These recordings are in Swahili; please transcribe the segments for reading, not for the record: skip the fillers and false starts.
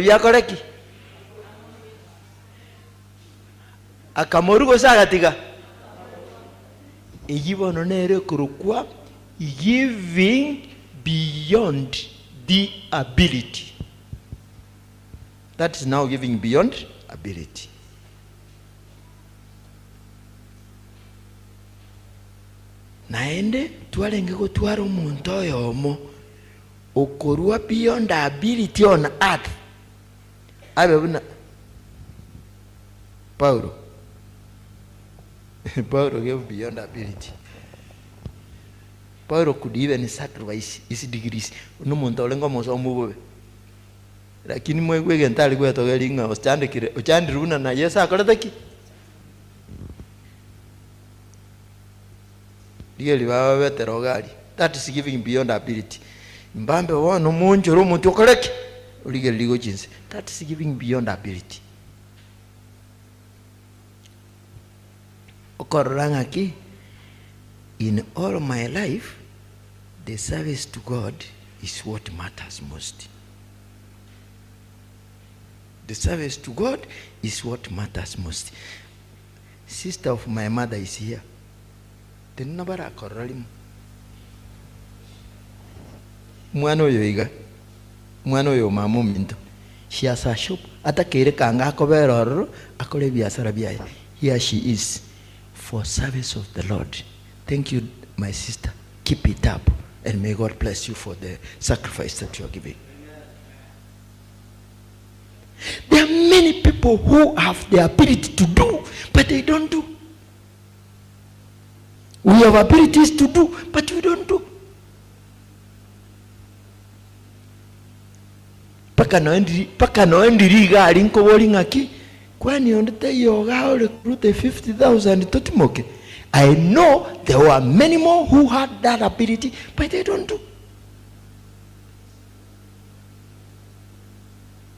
byakoreki akamorugo sagatiga igibono nere kurukwa giving beyond the ability. That is now giving beyond ability. Naende twalenge gutwara omuntu oyomo okorwa beyond ability on earth. Abebuna Paulo gave beyond ability. Paulo could even sacrifice his degrees. Unumuntu olengo mosomo bobe. Lakini mwegwe gentali kwetogeringa ostandikire ochandiruna na Yesu akoletaki. Dieli baba beterogali. That is giving beyond ability. Mbambe wono munjoro omuntu okoleki. Uligeligo jinsi. That is giving beyond ability. Okorangaki, in all my life, the service to God is what matters most. The service to God is what matters most. Sister of my mother is here. Tenabara koralimu. Mwana oyo iga. Mwana oyo mamu minto. She has a shop. Ata kere kanga akoberoro akole biasara biaye. Here she is for service of the Lord. Thank you, my sister. Keep it up, and may God bless you for the sacrifice that you are giving. There are many people who have the ability to do, but they don't do. We have abilities to do, but we don't do. Paka noendiri gari nkobori ngaki kwani ondete yoga recruit 50,000 totimoke. I know there were many more who had that ability, but they don't do.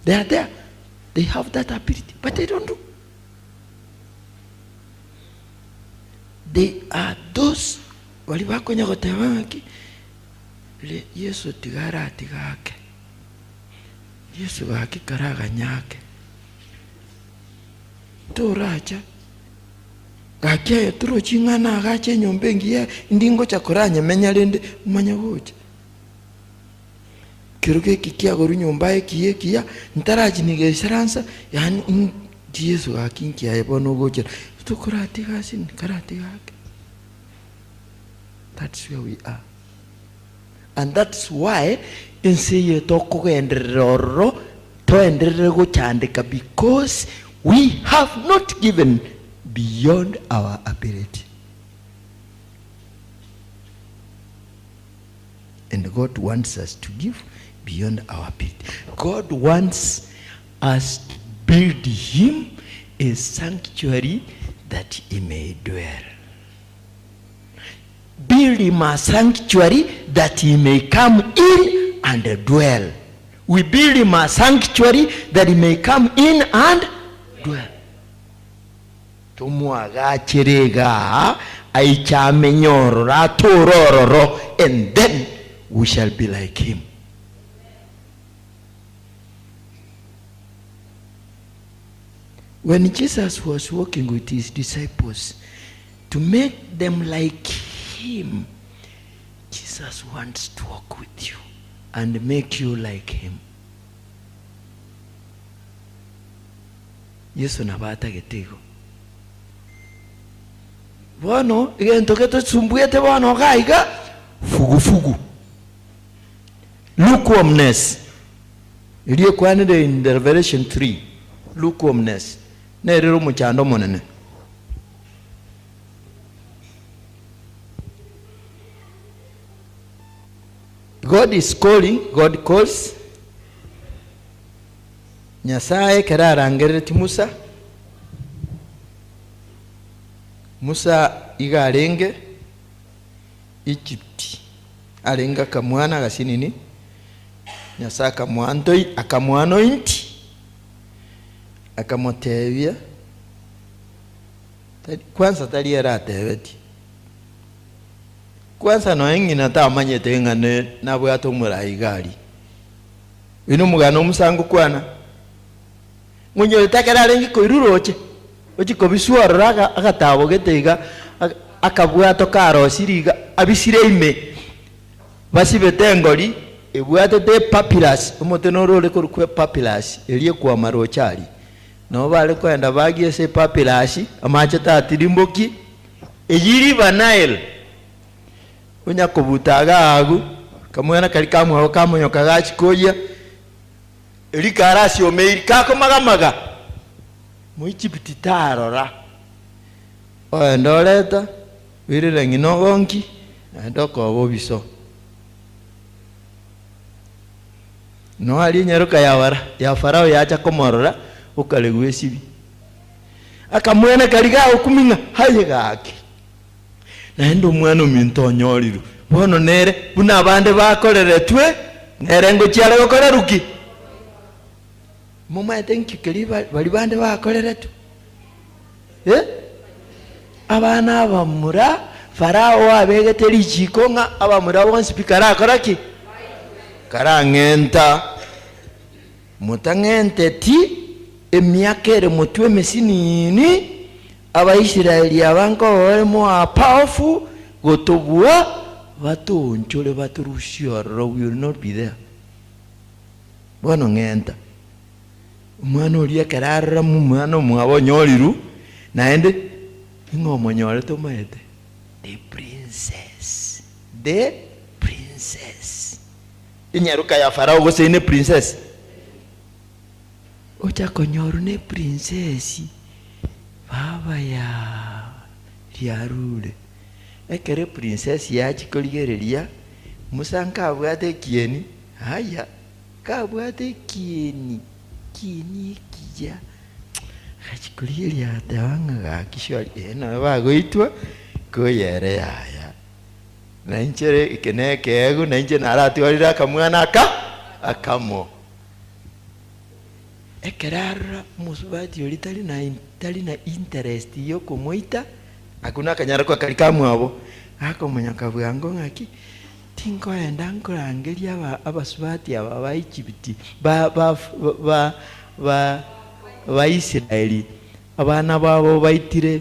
They are there. They have that ability, but they don't do. They are those walibako nyagotewaki le Yesu tigara tigake. Yesu gaki karaga nyake. Toracha gakia turo chingana gache nyombengi ya ndingo chakoranya menyalende umanya gocha. Kiruke kikia goru nyombaye kiya ntaraji nigesharansa yani Yesu gaki nkia ebono gocha. Tukurati gasin karati gake. That's where we are. And that's why in say toko enderoro to enderego chandika, because we have not given beyond our ability. And God wants us to give beyond our ability. God wants us to build him a sanctuary that he may dwell. Build him a sanctuary that he may come in and dwell. We build him a sanctuary that he may come in and dwell. Tumuaga chirega aichame nyorora torororo, and then we shall be like him. When Jesus was walking with his disciples to make them like him, Jesus wants to walk with you and make you like him. Yesu nabata getego. Bono igento keto tsumbuete bono gaiga fugu. Lukewarmness. Iliyo kwanide in the Revelation 3. Lukewarmness. Nerero muchando monene. God is calling, God calls. Nyasaye kerarangereti Musa iga arenge Egypt. Arenga kamwana gasinini. Nyasaye akamwano inti. Akamotevia. Kwanza tali era ateveti. Kwanza no engi nata manyete ngane nabwe atomura igari. Ino mugano musangu kwana munyo takera rengi koiruroche ochi kobisuarora agatabo geteiga akabwato karo siriga abisire ime basibete ngori ebwatete papyrus omotenoro ole korukwe papyrus elie kwa marochari no bale kwenda bagie se papyrus amache tatirimboki eyiri banail unya kobutaga agu kamwana kali kamwe kamonyoka gachikoya eri karasi omeiri kakomagamaga muichipiti tarora ndoreta wirire ngino gonki ndoko bobiso no ali nyeruka ya farao yacha komorora ukalegwe sibi akamwena kaliga okuminga haye gake naendo mwana ominto nyoriru bono nere buna abande bakoreretwe nere ngo chiale gokoreruki mama thank you kaliba bali bande bakoreretwe abana abamura farao abegeteri chikonga abamura bonsi pikara akoraki karangenta mutangente ti emiakere mutwe mesinini abaisiraeli abanko barimo powerful gotobua batonchole baturushio will not be there bono ngenta mwana ulia karara mu mwana mwabonyoliru naende ingomonyole tomaete the princess inyaruka ya farao gose ne princess ocha konyoru ne princess baba ya riarule ekere princess ya chikoligereria musanka abwate kieni haya kabwate kieni kija achikoligeria tawanga gakishori eno bagoitwa koyere haya na inchere ikeneke ego na inche naratwarira kamwana akamo ekerara musubati olitali na interest yo kumoita akuna kanyara kwa kalikamu abo akomanya kabwango ngaki tinko enda nkorangeria abasubati aba bayichibiti ba Israeli abana babo baitire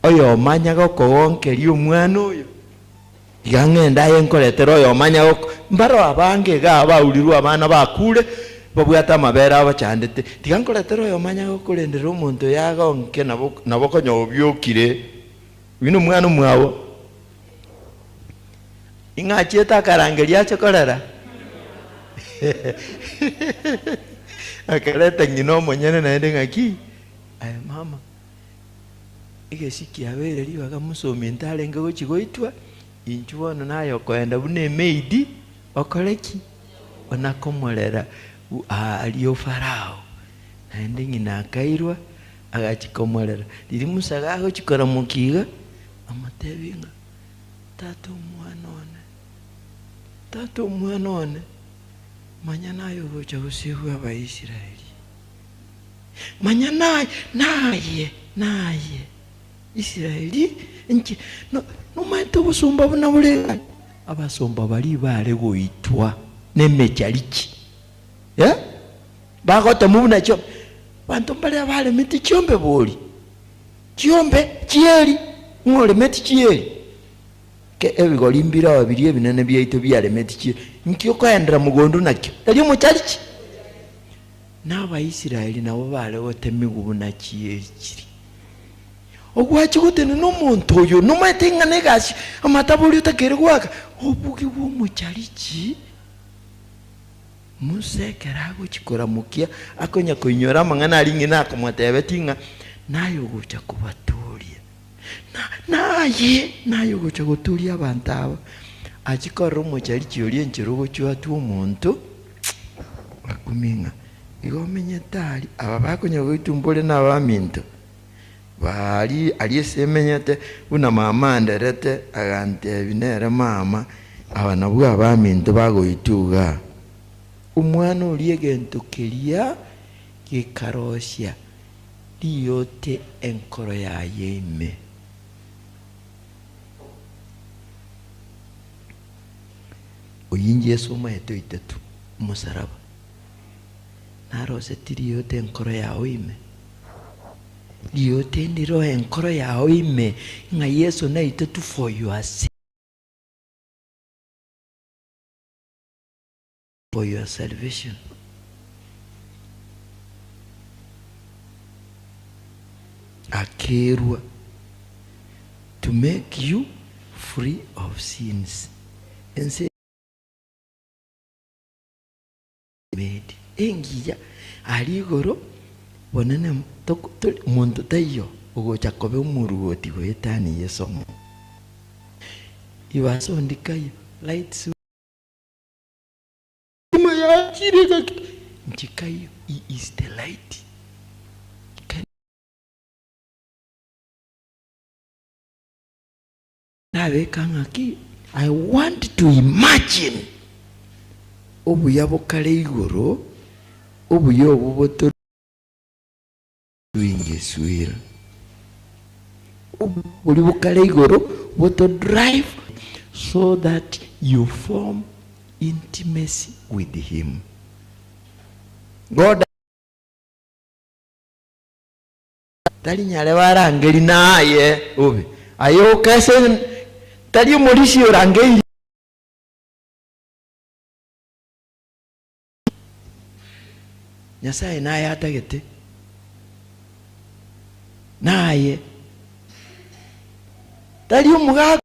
oyo manya gokogonkeri omwana oyo igangenda yenkoretero oyo manya goko mbaro abange ga baurirwa abana bakure babwata amabera abachandete tigankoretero oyo manya gokurendera omonto yagonke nabo konyobyokire bino mwana mwabo ingacheta karangeria chokorera akaleta ngino monyene naende ngaki ay mama igesiki abere libaga musomi ntalenge gochigoitwa inchuono nayo kwenda bune maid okoleki onakomolera aliyo farao naende ngina akairwa agachikomolera liri musaga gochikora mukiga amatebinga tato mwanone manya nayo gocha gusibwa abaisiraeli manya naye Israeli nchi no maito busumba buna bulenga abasumba bali bale goitwa nemechaliki bagota mubuna cyo bantu bale bale miti chiombe boli chiombe chieri ngole meti chieri ke ebigoli mbira babiri ebinene byaito byale meti chieri nkyo kwendera mugondo nakyo ali muchaliki naba Israeli nabo bale gotemigubu na chieri chiri ogwachi gutene no muntu oyo no matenga negashi amatabuli utakere gwaka obugi bwo muchaliki musekera guchikora mukia akonya kuinyora mangana alingi nako mwatebetinga nayo gucha kubatulia nayo gucha gutulia abantu aba achikora muchaliki yoli enchirugo chwatu omuntu akuminga igomenye tali aba bakonya guitumbole nabaminto bali aliyesemenyete una mama nderete agante binere mama abana bwa abaminto bagoituga umwana uliegentukilia kikarosya liyote enkoro ya yeme uyinji Yesu mayeto itatu musaraba naroseti riyote enkoro yawe ime, riyote ndiro enkoro yawe ime, nga Yesu naite tu for your sake, for your salvation. Akerwa to make you free of sins. And say made engiya aligoro bonene muntu tayo ugocha kobe umuruoti wetani yesomo iwaso ndikayo lights ya chirega njikayo. He is the light. I want to imagine obuya bukale igoro obuya obuboto wingeswira obuli bukale igoro boto drive so that you form intimacy with him. God tali nyale warangeli naye obe ayo kase tali mulisi orangeli Nyasaye naye atagete naye tali umugaga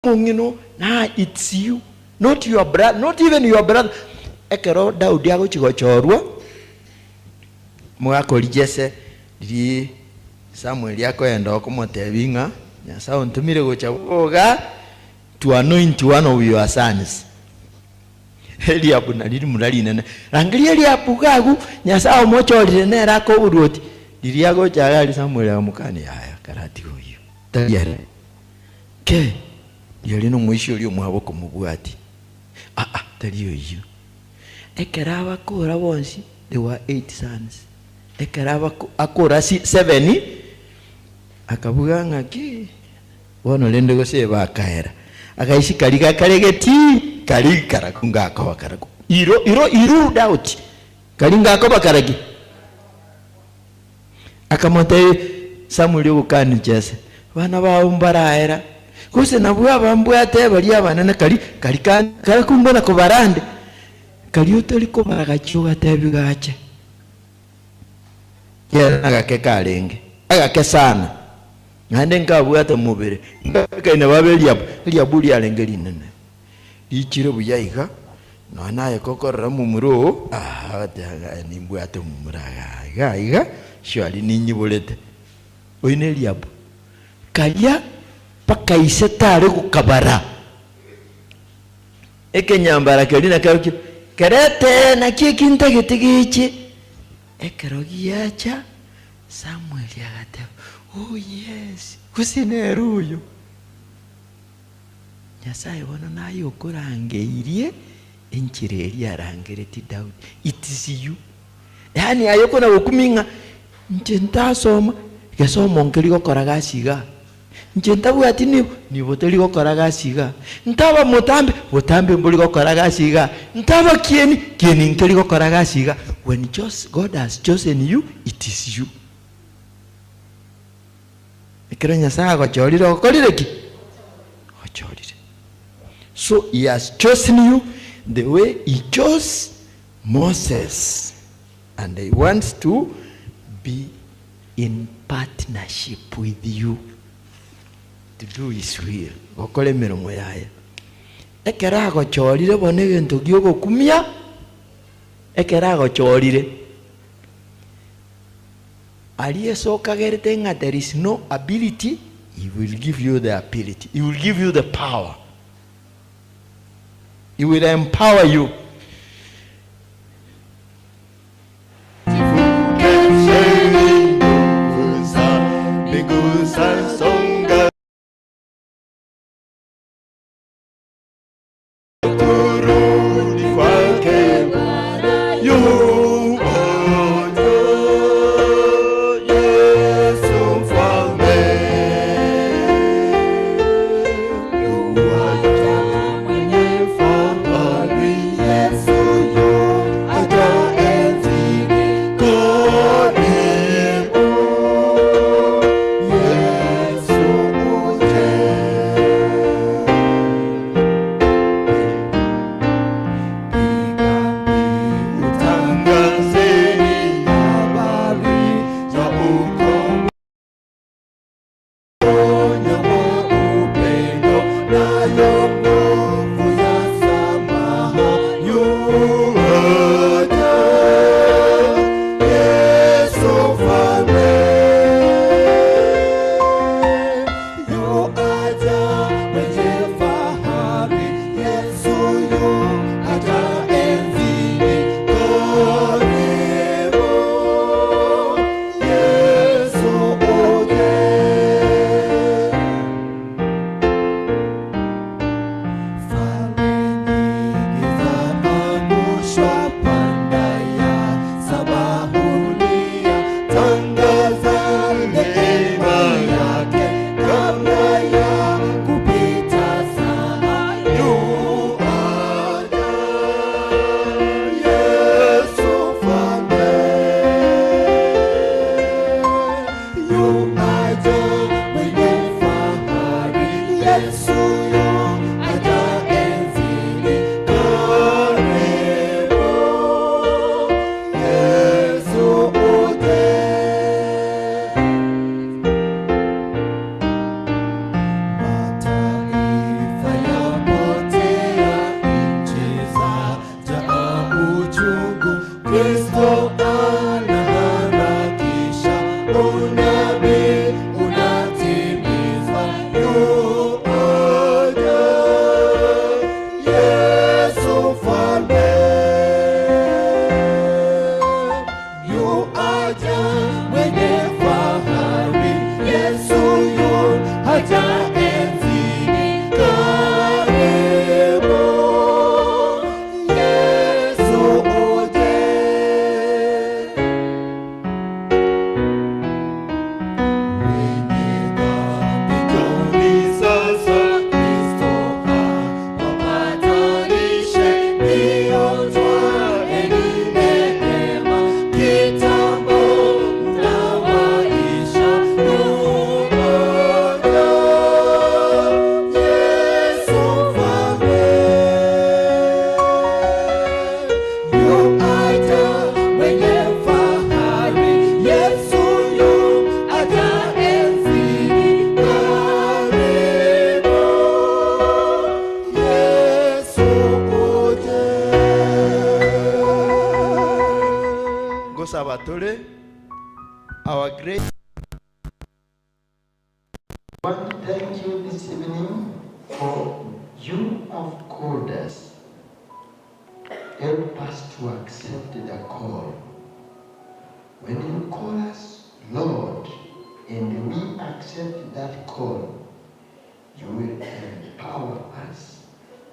mungino na it's you, not your brother, not even your brother. Ekero Daudi ago chigochorwa mwako lijese li Samuel yako enda okumotebinga Nyasaye ontumire gochaboga to anoint one of your sons. Eliabu naliri mulali nene rangiri Eliabu gagu Nyasaye omochorire nera ko uruoti liriago chagali Samuel amukani haya karati huyo tayari ke yalino mwisho lyo mwaboko mubwati taliyo hiyo. Ekeraba kora bonsi there were 8 sons. Ekeraba akora 7 akabuga ngaki bono lende gose bakaera akaishi kaliga kalegeti kalikara kunga akabakarago iro doubt kalinga akabakaragi akamote Samuel ukani jese bana ba umbaraera kuse nabwa bambwate bali abana kali kumbona ko barande kali utoliko baragachuga tebigache yana agake kalenge agake sana ngande nkabwate mubere kaina babeli Eliabu alengeli nene ichiro buyayiga naye kokorra mumuro ni mbwate mumuraga iga shwali ninyi bolete oine Eliabu kalya paka isetare kukabara ekenyambara kelina karuki kerete na kikinta gitigichi ekerogiacha Samuel yagate oh yes kusineruyo Nyasaye bona nayo kurangeirie enchireri arangereti Daudi it is you yani ayoko na okuminga njenta soma gesoma ngeli gokoraga siga njenta bwati ni boteli gokoraga siga ntaba mutambe mbuli gokoraga siga ntaba kieni ngeli gokoraga siga. When God has chosen you, it is you. Ekero Nyasaye gochorire okorire ki ochorire. So he has chosen you the way he chose Moses, and he wants to be in partnership with you to do his will. Okole miromo yaye ekera gochorire bone gento giogo kumia ekera gochorire aliye soka gerete nga there is no ability. He will give you the ability. He will give you the power. He will empower you. umoja mwenye fahari, Yesu yu haja enzini karibu. Yesu uje. Wenye dhambi njoni sasa, Kristo awapatanishe, ndio twaeni neema, kitambo mtawaisha umoja. Yesu mfalme yu aja mwenye fahari, Yesu yu aja enzini karibu. Yesu uje. Ngosaba tole our great. I want to thank you this evening for you have called us. Help us to accept the call. When you call us, Lord, and we accept that call, you will empower us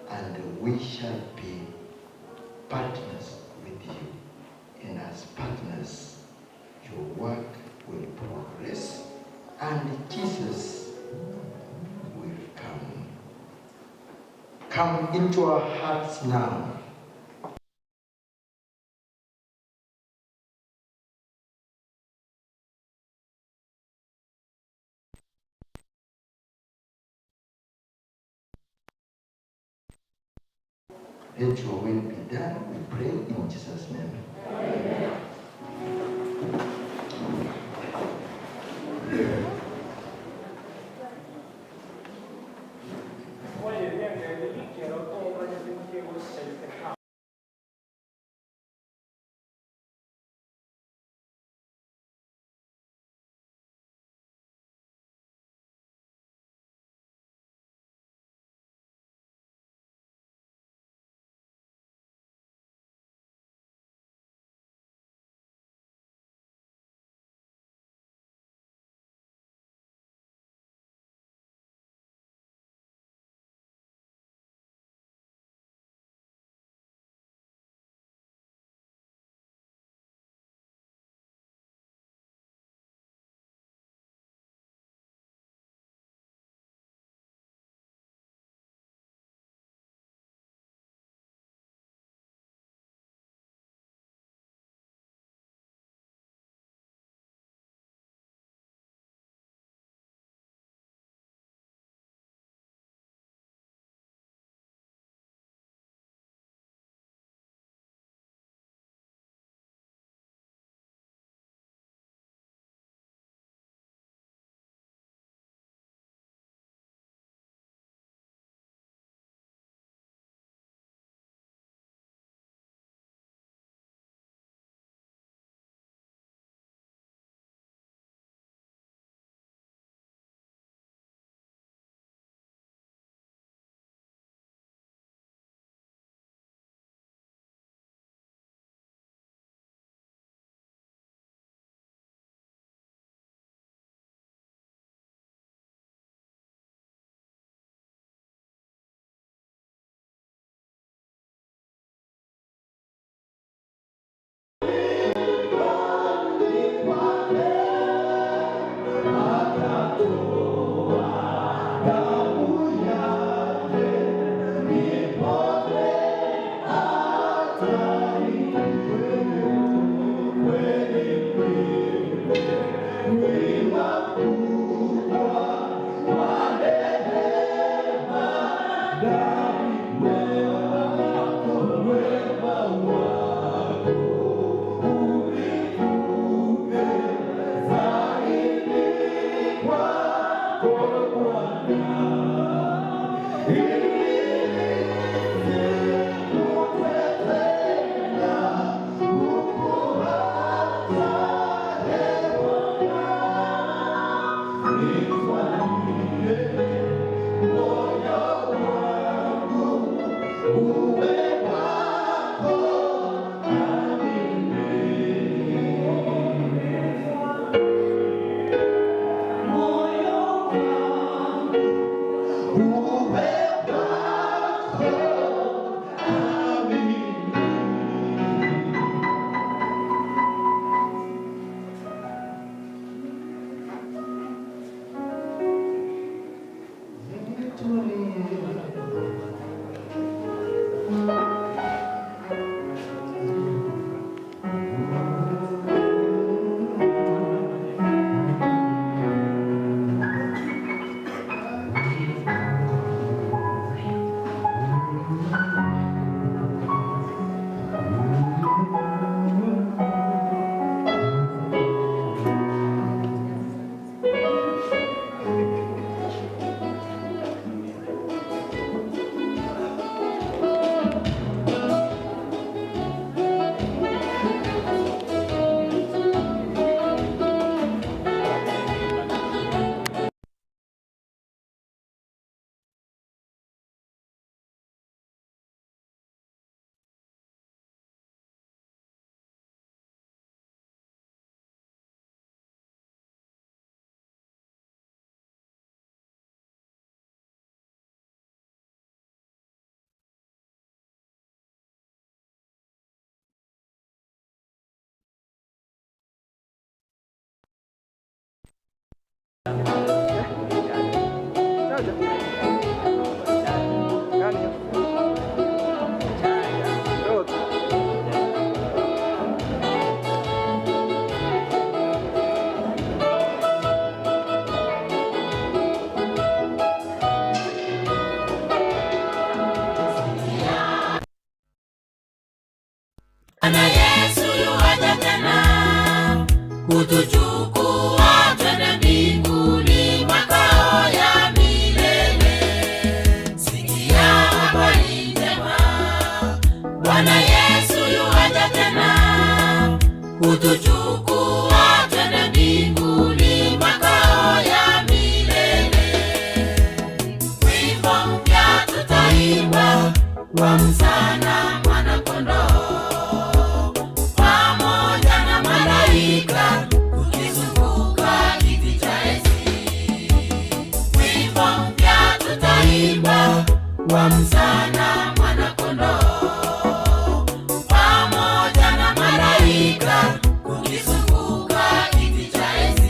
and we shall be partners with you. And as partners, your work will progress and Jesus will come into our hearts now. Let your will be done, we pray in Jesus' name. kutuchukua twende mbinguni, makao ya milele. Sikia habari njema, Bwana Yesu yuaja tena, kutuchukua twende mbinguni, makao ya milele. Wimbo mpya tutaimba wa msana mwana-kondoo, pamoja na malaika tukizunguka kiti cha enzi. Wimbo mpya tutaimba wa msana mwana-kondoo, pamoja na malaika tukizunguka kiti cha enzi.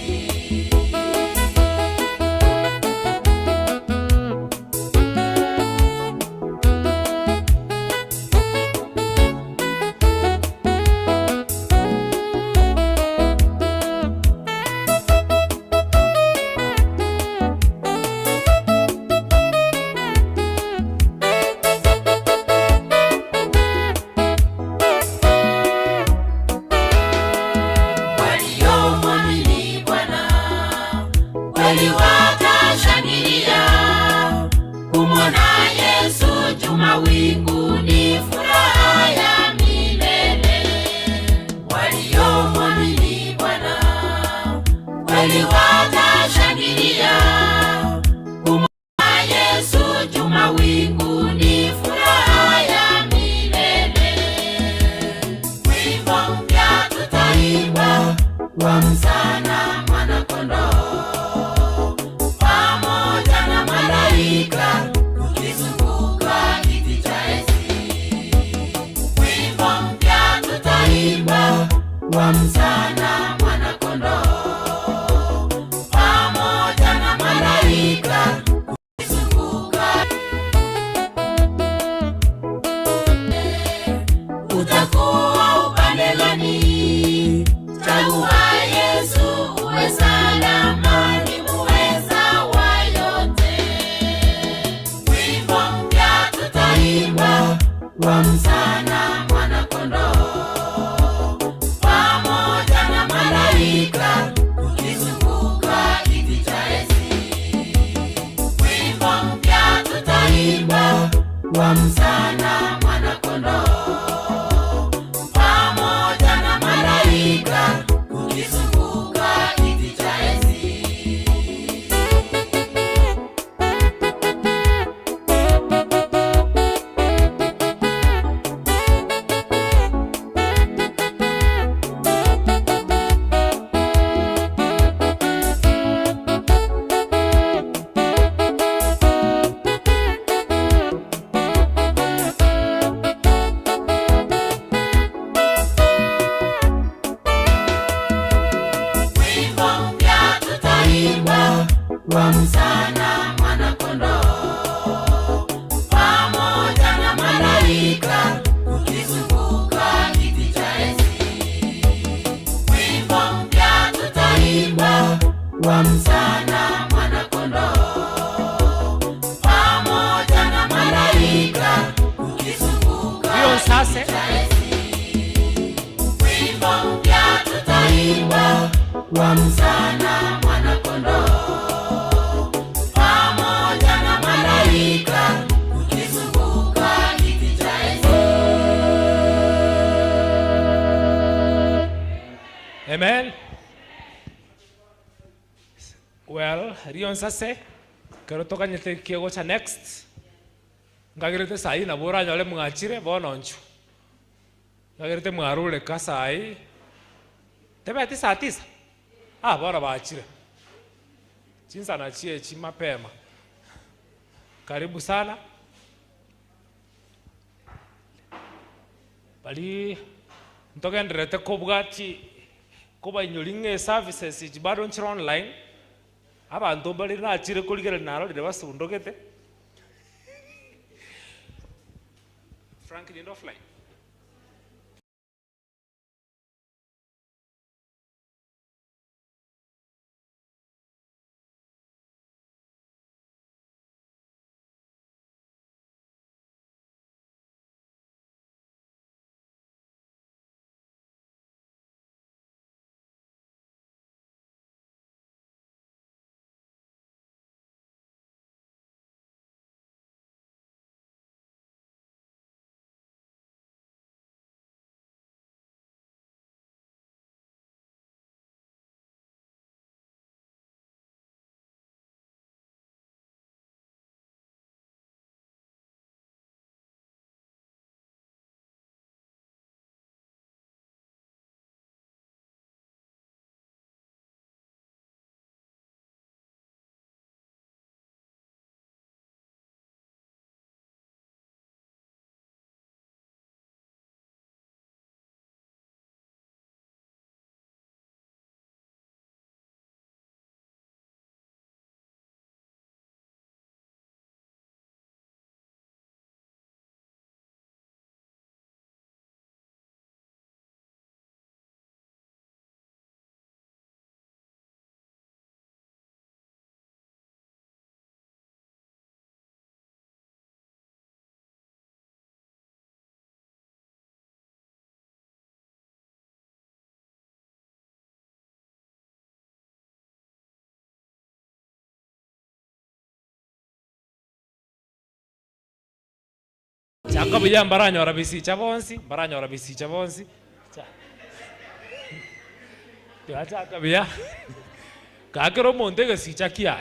Waliomwamini Bwana kweli watashangilia, kumwona Yesu juu mawinguni, furaha ya milele. Waliomwamini Bwana kweli watashangilia, kumwona Yesu juu mawinguni, furaha ya milele. Wimbo mpya tutaimba wa msana mwana-kondoo, pamoja na malaika tukizunguka kiti cha enzi. Wimbo mpya tutaimba wa msana mwana-kondoo, pamoja na malaika tukizunguka. Utakuwa upande gani? Chagua Yesu uwe salama, ni muweza wa yote. Wimbo mpya tutaimba wa msana mwana-kondoo, pamoja na malaika tukizunguka kiti cha enzi. Wimbo mpya tutaimba wa msana mwana-kondoo, pamoja na malaika tukizunguka kiti cha enzi. Wimbo mpya tutaimba wa msana mwana-kondoo, pamoja na malaika tukizunguka kiti cha enzi. Wimbo mpya tutaimba wa msana mwana-kondoo, pamoja na malaika tukizunguka kiti cha enzi. Wimbo mpya tutaimba wa msana mwana-kondoo, pamoja na malaika tukizunguka kiti cha enzi. Amen. Well, rion sase kero toka nyete kiego cha next ngagirete sai na bora nyole mwachire bononchu ngagirete mwarule kasai tebe ati saa 9 bora baachire chinsa na chie chi mapema. Karibu sana bali ntogenderete kobwati kuba inyolinge services jibado nchira online abantu bali nachire kuligera naro lire basundogete Frank offline. Chaka buya mbaranyora bisicha bonsi, mbaranyora bisicha bonsi. Acha kabia. Kakero monte ke sicha kia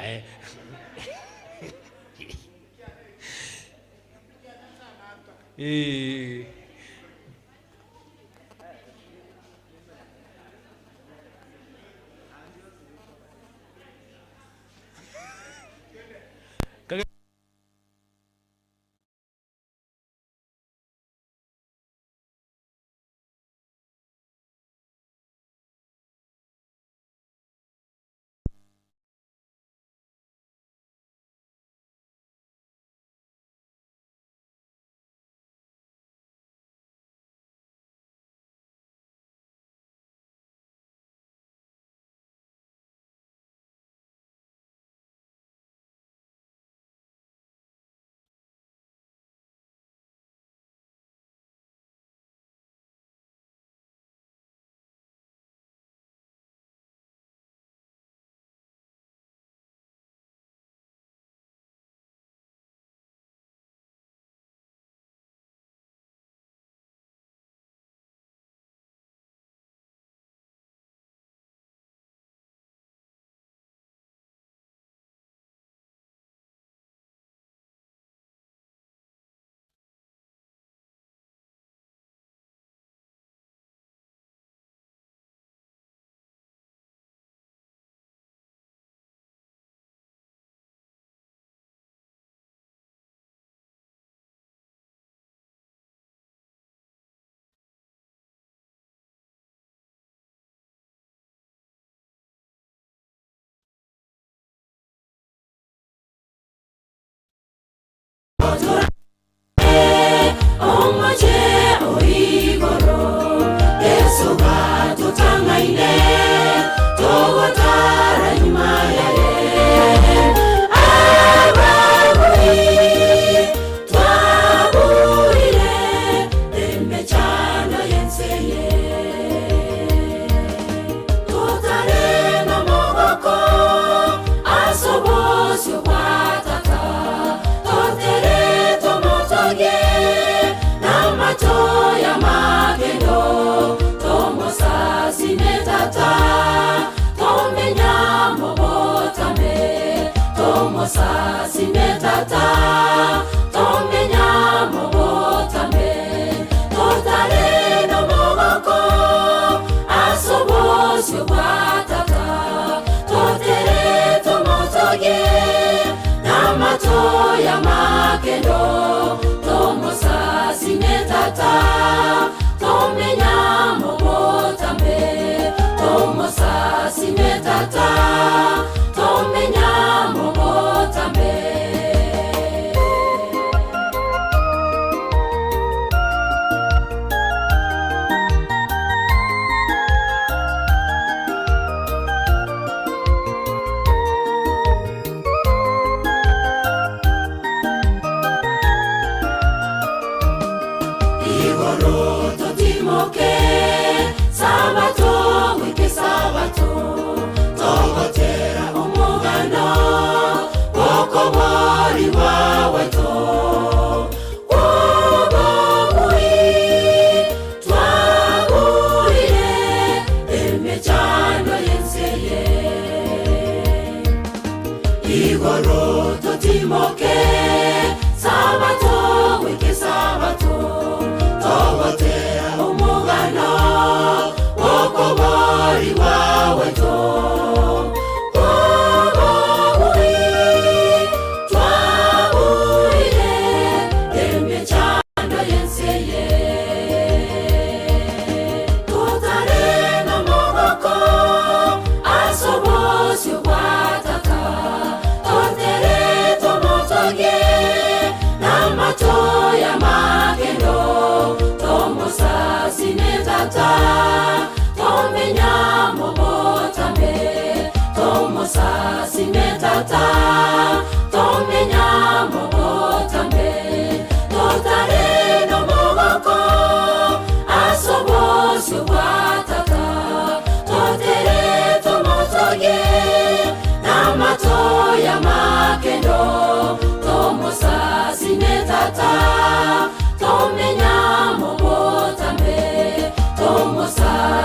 Tomo sa sinetata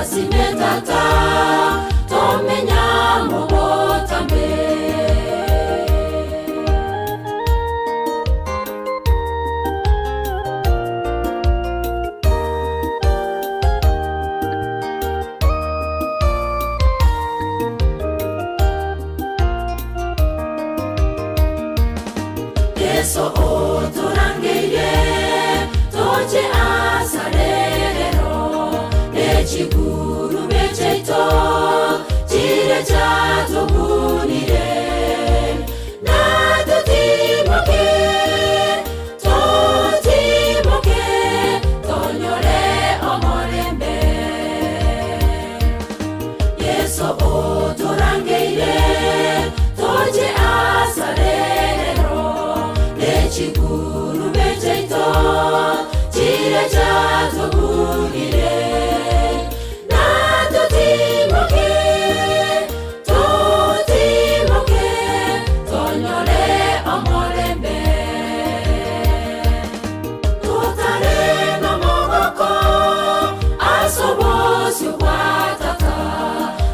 simetata tomenya mubotambe Yeso oturangeye toche asarero nechiguru becheito chire chatobunire natutimoke totimoke tonyore omorembe Yeso oturangeye toche asarero chiguru becheito chire chatobunire natutimoke totimoke tonyore omorembe totare nomogoko asobosio kwatata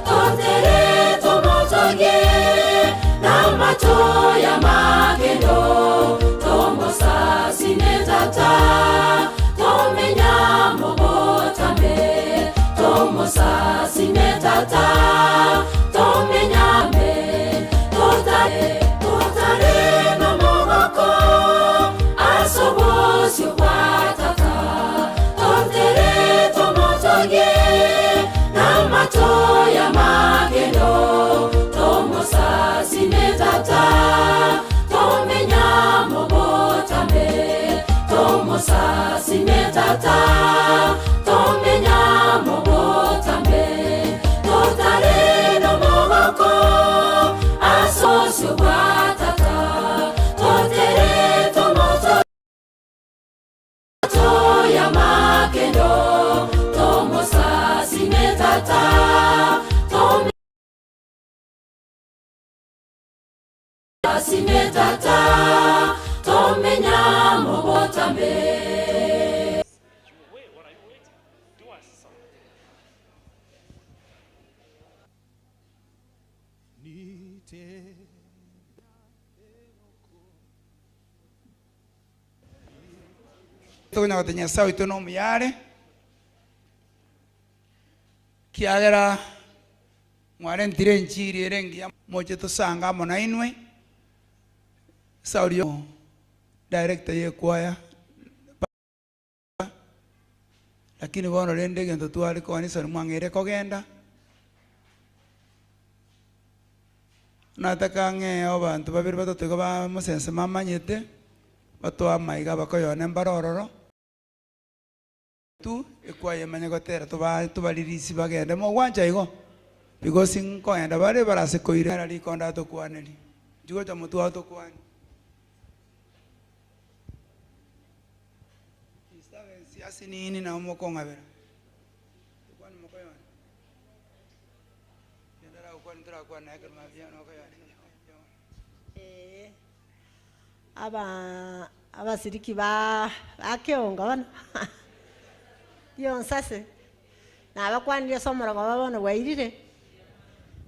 totere tomotoge namatoya magendo simetata tomenya mubotambe tomosa simetata tomenya me totare nomogoko asobosio kwatata totere tomotoge namatoya magendo tomosa simetata tomenya mubotambe tomosa simetata tomenya mubotambe totare nomogoko asosio kwatata totere tomoto toya makendo tomosa simetata simetata tomenya mubotambe What are you waiting? Do us some. Tuna watenya sawi tuno muyare kiagera mware ntire nchiri erengia moche tusanga mona inwe saurio director ye kwaya lakini bono rende gento twari kanisa mwangere kogenda nataka ng'eo abantu babiri batatu ba musense mamanyete batwa maiga bakoyone mbarororo tu ekwaya manya gotera tubaririsi bagende mo gwanja igo because nkoenda bare barase koire ari konda to kwaneri jugo cha mutu auto kwani isabe siasi nini na mo kongabera kwani mo koyone yendara kwani tra kwana ekar mafia no koyone abasiriki bakionga bano yonsase nabakwanire somorogo babono wairire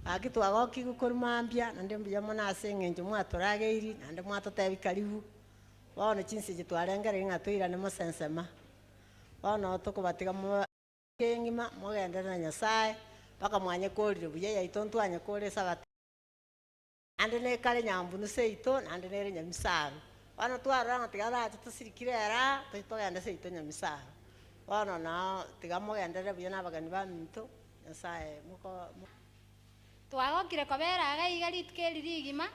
akitwagoki gukurumambia nande mbiyamo naseng'enje mwatorageiri nande mwatotebi karibu bono chinsi gitwarengere ng'atwirane musensema bono tukubatiga mu kengima mugendere na Nyasaye paka mwanye korire buya yaito ntwanye kore sabata ande ne kale nyambunu seito nande nere nyamisaro bono twaranga tigara tutusirikire era tutogenda seito nyamisaro bono na tigamugendere buya nabagani ba minto Nyasaye muko twagokire kobera agaiga ritke rigima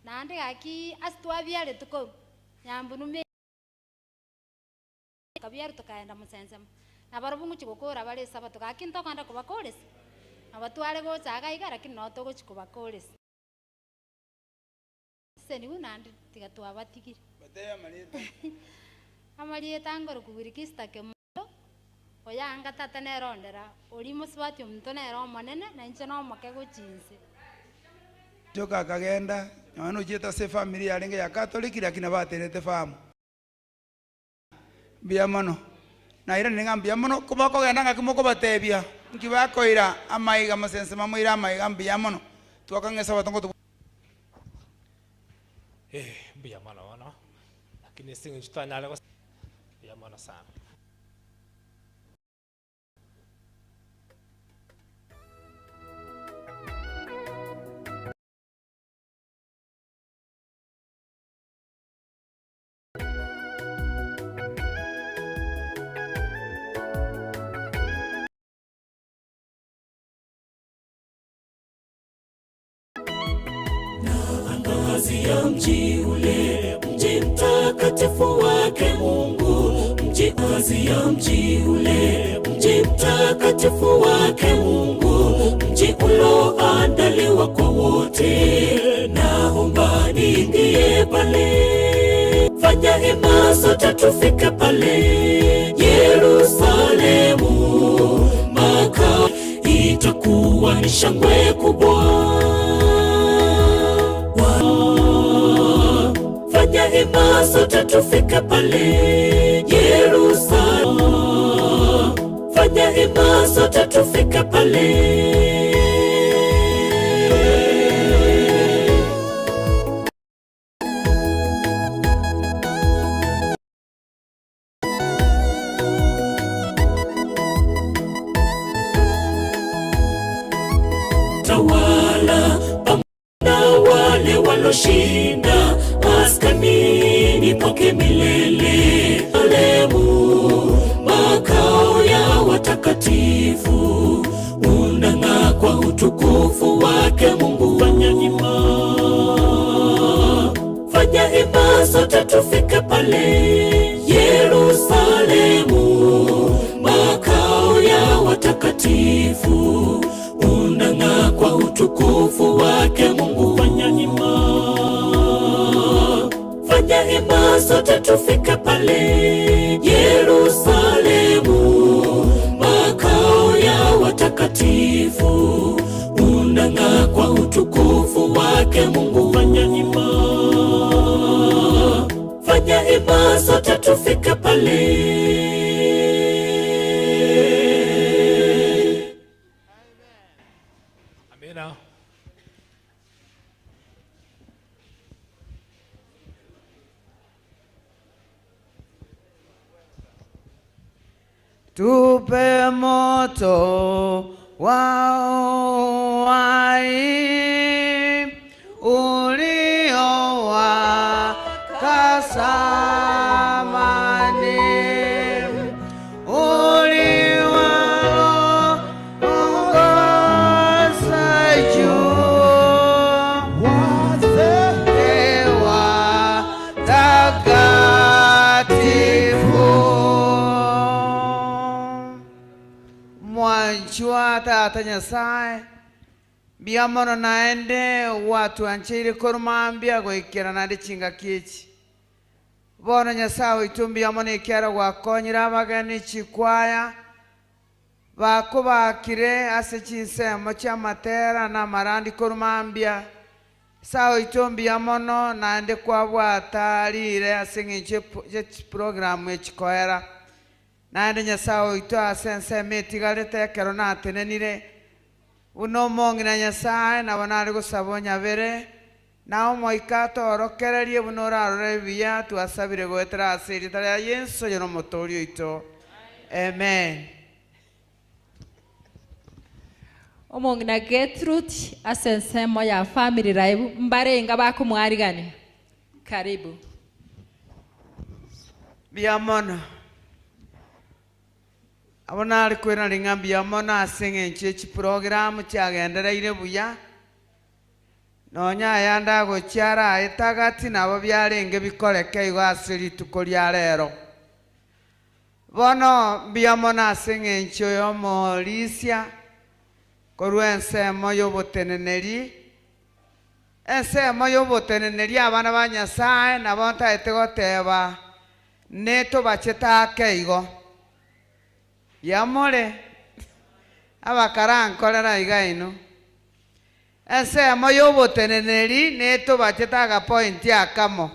nande gaki astwabiare tuko nyambunu me kabiaru tukaenda musensema nabarubungu chigokora bale sabato gakinto kanda kubakoresa abatware gocha agaiga lakini no togo chikubakoresa seni unandi tigatwa batigire bateya marieta amarieta ngoro kugirikista ke muto oyanga tata nerondera uri musibati omuntu nero monene na inche no make gochinse joka kagenda nyono jeta se family yarenge ya Catholic lakini baterete famu bia mano na ira ninga mono kubako genda ngakimo kubatebia ngibakoira amaiga masense mamuira amaiga mbia mono twakangesa batongo mbia mono lakini singi tutanyale kwa mbia mono sana. Angazia mji ule, mji mtakatifu wake Mungu, angazia mji ule, mji mtakatifu wake Mungu, mji ulioandaliwa kwa wote. Naomba niingie pale, fanya hima sote tufike pale. Yerusalemu makao, itakuwa ni shangwe kubwa. Fanya hima sote tufike pale Yerusalemu, fanya hima sote tufike pale. Tawala pamoja wale waloshinda maskanini pake milele. Yerusalemu makao ya watakatifu, unang'aa kwa utukufu wake Mungu. Fanya hima sote tufike pale Yerusalemu makao ya watakatifu, unang'aa kwa utukufu wake Mungu. Fanya hima sote tufike pale Yerusalemu makao ya watakatifu, unang'aa kwa utukufu wake Mungu. Fanya hima sote tufike pale. Amina. Tupe moto wa uhai uliowaka zamani, uliwaongoza juu wazee watakatifu. Mwanjua Tata Nyasaye biamono naende watu anchiri korumambia goikera nandi chinga kichi bono Nyasaye itumbi amono ikera gwakonyira abageni chikwaya bakubakire ase chinsemo chiamatera na marandi korumambia sawa itumbi amono naende kwabwata rire ase ng'inche programu echikoera naende Nyasaye ito asense metigarete ekero natenenire uno mong'ina Nyasaye nabo nari gosaba nyabere nao moika torokererie buno orarore biya twasabire goetera ase rita ria Yesu yono motori oito. Amen. Omong'ina Gertrude asensemo ya family raibu mbarenga bakumwarigane. Karibu. Biamono abona ari kwena ringambia mona asinge nchechi program chagendereire buya nonya yanda go chiara etagati nabo byarenge bikoreke igasiri tukoria rero bono biamona asinge ncho yo Morisia korwense moyo boteneneri ese moyo boteneneri abana ba Nyasaye nabo ntaete goteba neto bacheta keigo yamore abakarankorera igaino ese moyo boteneneri neto bachetaga point yakamo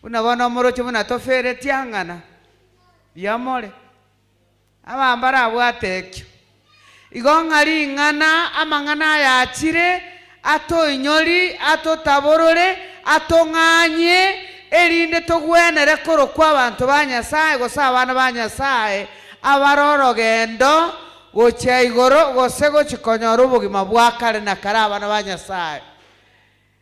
unabona morocho muna tofere tiangana yamore abambara abwatekyo igo ng'ari ng'ana amang'ana yachire ato inyori ato taborore ato ng'anye erinde togwenere korokwa abantu ba Nyasaye gose abana ba Nyasaye abarorogendo gocha igoro gose gochikonyora obogima bwa kare na kare abana ba Nyasaye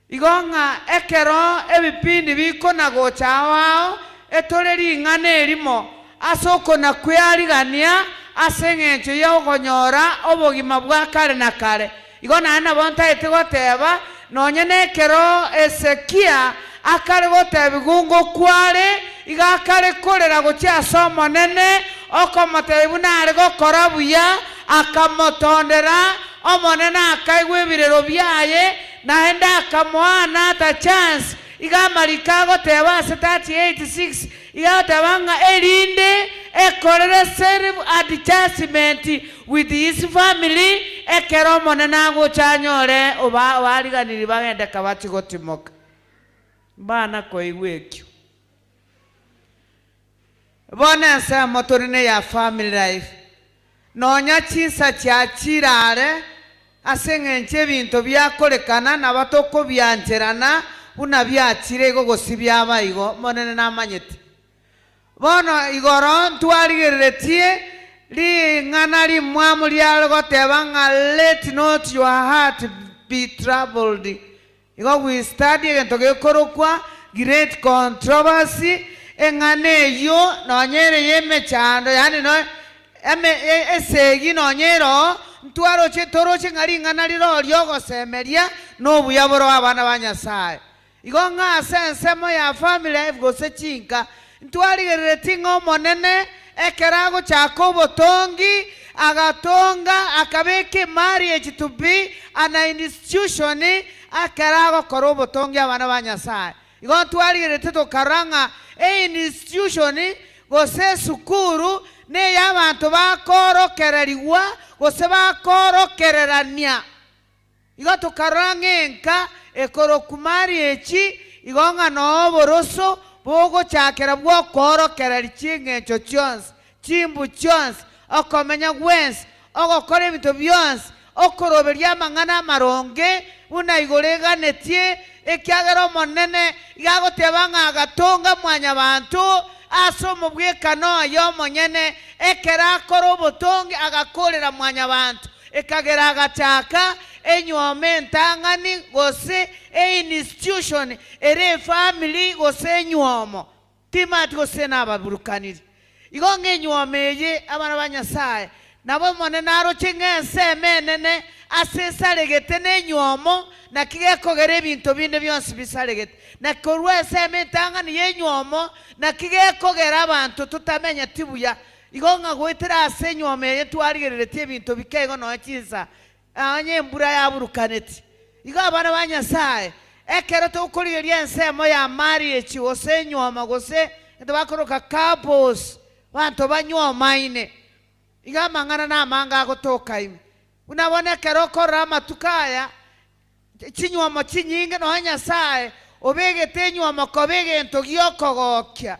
igo ng'a ekero ebipindi bikona gocha wao etoreri ng'ana erimo asoko na kwearigania ase eng'encho ya ogonyora obogima bwa kare na kare igo naende bontaete goteba nonye nekero Ezekia akare goteba igungo kware iga akare korera gochia ase omonene okomoteba buna are gokora buya akamotondera omonene akaigwa ebirero biaye naende akamoana ata chance iga amarika goteba ase 38:6 iga goteba ng'a erinde ekorere self adjustment with his family ekero omonene agochanyore obariganiri bagende kabati gotimoka bana koigwa ekyo bona ensemo torine ya family life nonya chinsa chiachirare ase eng'encho ebinto biakorekana nabatokobyancherana buna biachire igo gosibia baigo monene namanyete bono igoro ntwarigereretie ring'ana rimwamu riare goteba ng'a let not your heart be troubled igo we study egento gekorokwa great controversy eng'ana eyo nonyere yemechando yani no esegi nonyero ntwaroche toroche ng'ari ng'ana riro riogosemeria n'obuya boro abana ba Nyasaye igo ng'a ase ensemo ya family life gose chinka ntwarigerereti ng'a omonene ekero agochaka obotongi agatonga akabeka marriage to be an institution akero agokora obotongi abana ba Nyasaye igo ntwarigerete tokaranga institution gose sukuru ne y'abantu bakorokereriwa gose bakorokererania igo tokaranga enka ekoroku marriage igo ng'a nooboroso bogochakera bwokorokereri ching'encho chionsi chimbu chionsi okomenya gwensi ogokora ebinto bionsi okoroberia amang'ana amaronge buna igoro eganetie ekiagera omonene igagoteba ng'a agatonga mwanya bantu ase omobwekano oyo omonyene ekero akora obotongi agakorera mwanya bantu ekagera agachaka enyoma entang'ani gose institution ere family gose enywomo timati gose nababurukaniri igo ng'enyoma eye abana ba Nyasaye nabo monene aroche ng'ensemo enene ase esaregete n'enywomo naki gekogera ebinto binde bionsi bisaregete nakorwa esemo entang'ani y'enywomo naki gekogera abantu tutamenya tibuya igo ng'a goetera ase enywomo eye twarigerereti ebinto bikeigo noe chinsa anye embura yaburukaneti igo abana ba Nyasaye ekero tokorigeria ensemo ya marriage gose enyoma gose ente bakoroka couples banto banywomaine igo amang'ana namanga agotokaime unabona ekero okorora amatuka aya chinywomo chinyinge noe Nyasaye obegete enywomo koba egento giokogokia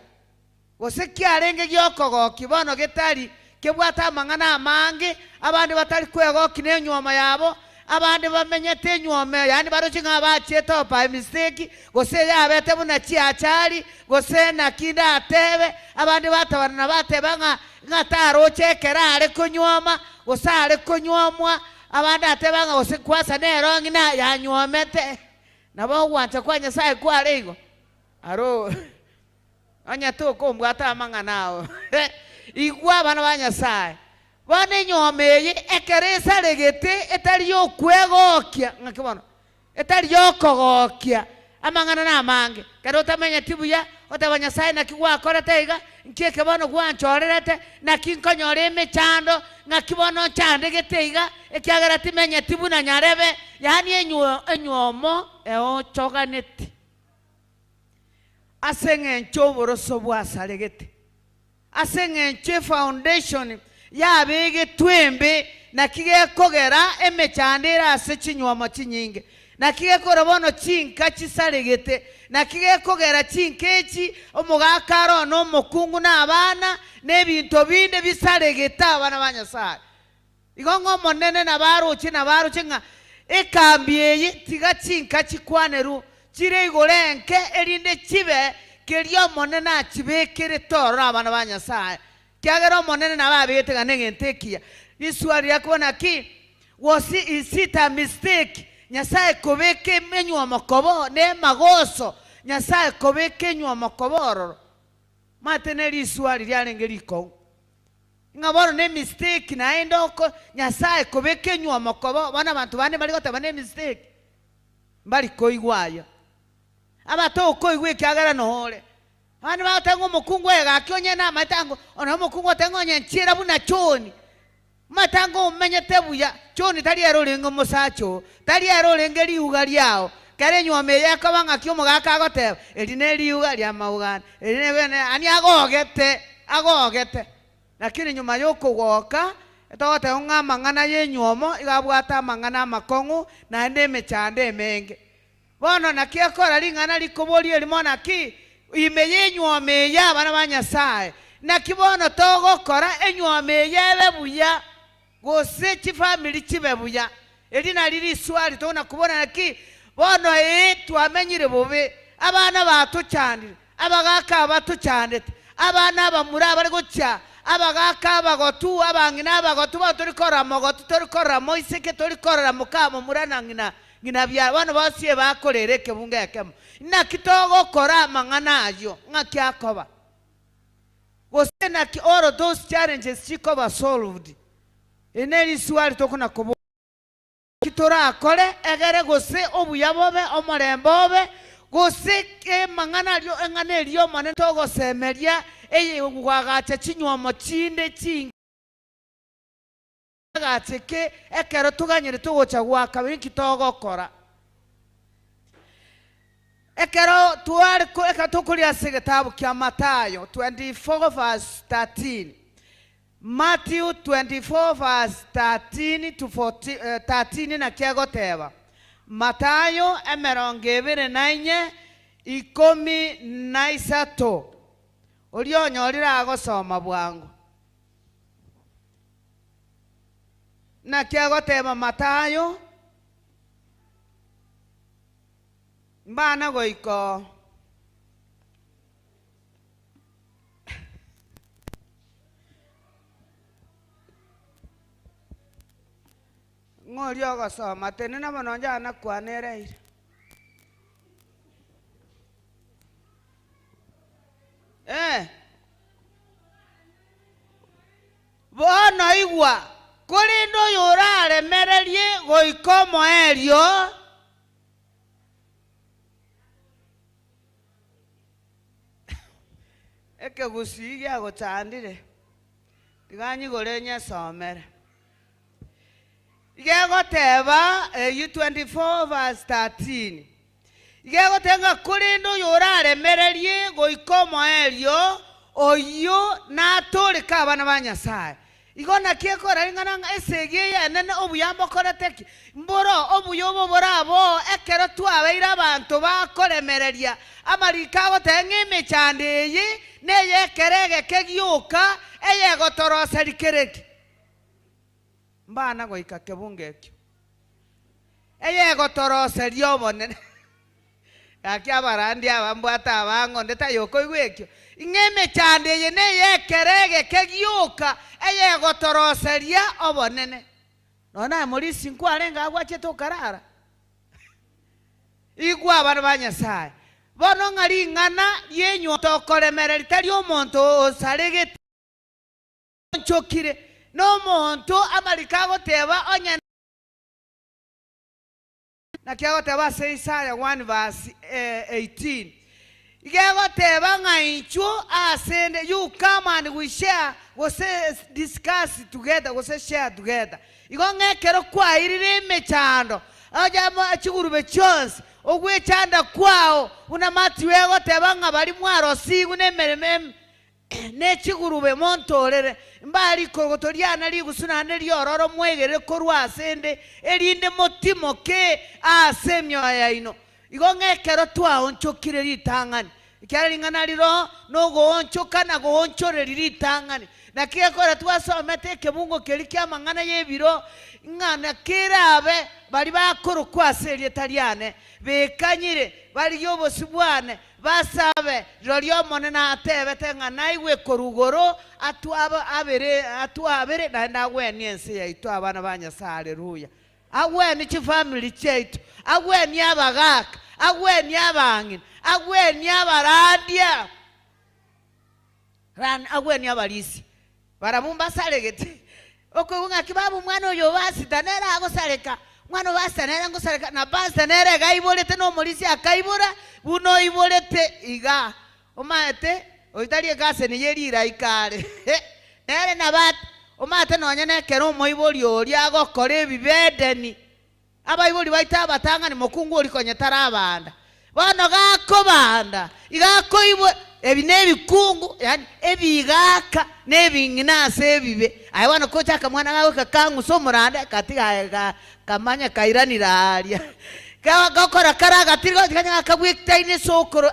gose kiarenge giokogokia bono getari kebwata amang'ana amange abandi batari kwegoki n'enyoma yabo abandi bamenyete enyoma yani baroche ng'a bachiete by mistake gose yabete buna chiachari gose nakinda atebe abandi batabarana bateba ng'a taroche ekera are konyoma gose are konywomwa abandi ateba ng'a gose kwasa nerongi na yanywomete nabo gwancha kwa Nyasaye kware igo aro anya tokombwata amang'ana ao igwa abana ba Nyasaye bono enyoma eye ekero esaregete etari yokwegokia ng'aki bono etari yokogokia amang'ana namange kero otamenya tibuya otaba Nyasaye naki gwakorete iga nkieke bono gwanchorerete naki nkonyora emechando ng'aki bono nchandegete iga ekiagera timenya tibuna nyarebe yani enywomo eochoganete ase eng'encho oboroso bwasaregete ase eng'encho foundation yabege twembe naki gekogera emechando ase chinywomo chinyinge na kigekora bono chinka chisaregete na kigekogera chinkechi omugakaro no mokungu na abana nebinto binde bisaregeta abana banyasaye igongo monene na baruchi nga ekambieye tiga chinka chikwaneru chire igorenke erinde chibe kerio monene achibekere toro abana banyasaye kiagero monene na babete ganengentekia iswali yakona ki is it a mistake Nyasaye kobeke menywa makobo ne magoso Nyasaye kobeke nywa makoboro mateneri iswali lyalengeriko ngaboro ne mistake na endoko Nyasaye kobeke nywa makobo bana bantu bane bali gota bane mistake bali koigwaya abato koigwe kyagara no hole bana batango mukungu ega kyonye na matango ona mukungu tango nyenchira buna choni matango umenye tebuya choni tali arolenga musacho tali arolenga liuga lyao kare nyome yakabanga kyomo gakagoteba eline liuga lya maugana eline bene ani agogete lakini nyuma yoko goka etote ongama ngana yenyomo igabwata mangana makongu na ndeme chande menge bono nakiekora lingana likoboli limona ki imeyenyome ya bana banyasaye nakibono togokora enyome yebe buya gose chifamily chibebuya elina lili swali tona kubona naki bono twamenyire bobe abana batucandire abagaka batucandete abana bamura bari gucya abagaka bagotu abangina bagotu baturikora mogotu turikora moiseke turikora mukamo murana ngina bya bana basiye bakorereke bungeke nakitogo kora mangana ayo ngakyakoba gose naki all those challenges chikoba solved eneli swali tokuna kubo kitora akore egere gose obuyabobe omorembobe gose ke mangana lyo engane lyo mane togo semeria eye gwagacha chinywa mochinde chinga gateke ekero tuganyire tugocha gwaka binki togo kora ekero tuari ko ekatokulia segetabu kya Matayo 24 verse 13 Matthew 24 verse 13 to 13 na kiagoteba Matayo emerongevere nainye 13 olionyorira agosoma bwangu na kiagoteba Matayo mbana goiko ngori ogosoma tene na manonja na kwanereire bono igwa kuri ndo yorare mererie goikomo erio eke gusigi agotandire tiganyi gorenya somere igegoteba you 24 verse 13 igegotenga kuri ndo yorare mererie goikomo erio oyo na torika abana banyasaye igona kiekora ingana esegie ya nene obuyambo koreteki mboro obuyobo borabo ekero twabeira abantu bakoremereria amarika gotenga emechandeye neye kerege kegioka eye gotorosa likereki mbana goika kebungekyo eye gotorosa liobonene akia barandi abambwata abango ndeta yoko igwekyo ingeme chandeye neye kerege kegioka eye gotoroseria obonene nona muri 5 arenga agwache tokarara igwa abana banyasaye bono ngari ngana yenyo tokoremereri tari omonto osarege nchokire no monto amarika goteba onya na kiagoteba Isaiah 1 verse 18 igegoteba ngaicho asende you come and we share we say discuss together we say share together igongekero kwa irire mechando ajama achigurube chonse ogwechanda kwao una mati wego teba ngabali mwaro sigu nemereme nechigurube montorere mbali kogotoriana ligusuna liororo mwegere korwa asende elinde motimo ke asemyo yaino igongekero twaonchokire litangani ikyalingana liro nogo onchoka na go onchore litangani na kiekora twasomete kebungo kelikia mangana yebiro ngana kirabe bali bakoro kwaserie taliane bekanyire bali yobosibwane basabe rolyo monena atebete ngana iwe korugoro atwabere na ndagweni ense yaitu abana banyasa haleluya agweni chi family chetu agweni abagaka agweni abangin agweni abaradia ran agweni abalisi baramumba salegete okunga kibabu mwana oyo basitanera agosaleka mwana basanera ngosaleka na basanera gaibolete no molisi akaibora buno ibolete iga omate oitalie kase ni yerira ikare nere na bat omate nonya nekero moiboli ori agokora ebibedeni abaiboli baita batanga ni mokungu ori konyetara abanda bono gakobanda igakoibwe ebinebikungu yani ebigaka nebinginase ebibe aywana kochaka mwana gawe kakangu somurande katiga kamanya kairanira aria gakora karaga tirigo kanya kabwektaine sokoro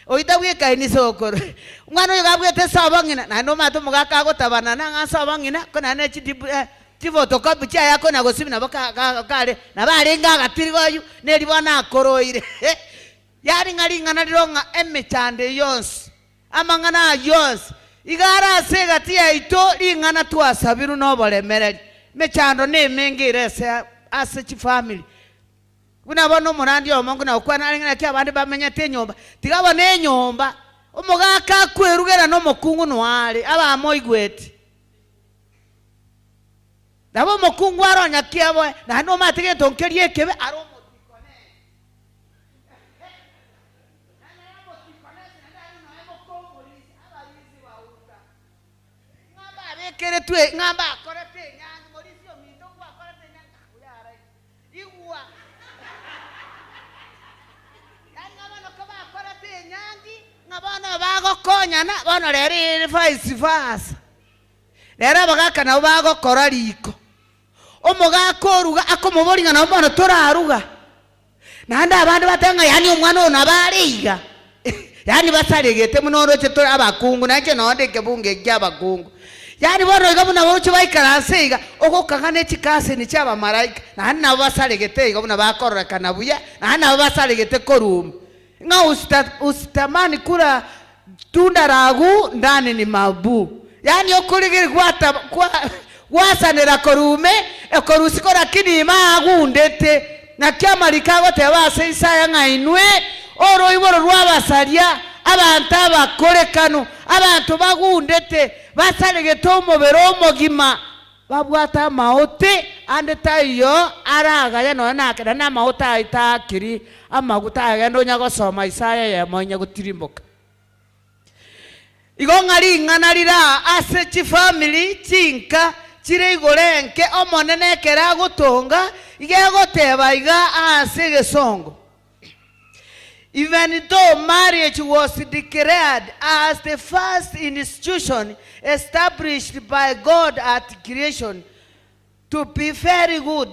oita bwekaine sokoro mwana uyo gabwete sabangina na no mato mugaka gotabana na ngasabangina kona ne tifotokopi cha yako na gosibi na baka kale na barenga gatirigo yu neribona akoroire yari ngaringana lironga emechande yonse amangana yonse igara segati yaito lingana twasabiru nobolemereri mechando nemengire se ase family kuna bono murandi omongo na ukwana lingana kya abandi bamenya tenyomba tigabo nenyomba omugaka kwerugera no mokungu nwale aba moigweti nabo mokungu aronya kyabo na no matege tonkerie kebe aro kere tue ngamba akorete nyangi morisio mindo kwa akorete nyangi uyara igwa yani ngabano kaba akorete nyangi ngabano bagokonyana bono rero vice versa rero bagaka nabo bagokora liko omugakoruga akomuboringa nabo bono toraruga nanda abandi batanga yani omwana ono abariga yani basaregete munoroche to abakungu nache nondeke bunge gy'abakungu yani bono igabuna boche baikara iga ogokagane chikase ni cyaba malaika na nabo basaregete igabuna bakorora kanabuya na nabo basaregete korum nga ustamani kula tunda ragu ndani ni mabu yani okurigiri gwata wasanira korume ekorusikora kini magundete na kyamalika gote base Isaya ngainwe oro iboro rwabasaria abantu abakorekano abantu bagundete basaregete omubere omogima babwata maote ande tayo araga yano nakera na maote aitakiri amaguta agendo nyagosoma Isaya ya monya gutirimboka igongari ngana rira ase chi family chinka chire igorenke omonene kera gutunga igegoteba iga ase gesongo. Even though marriage was declared as the first institution established by God at creation to be very good,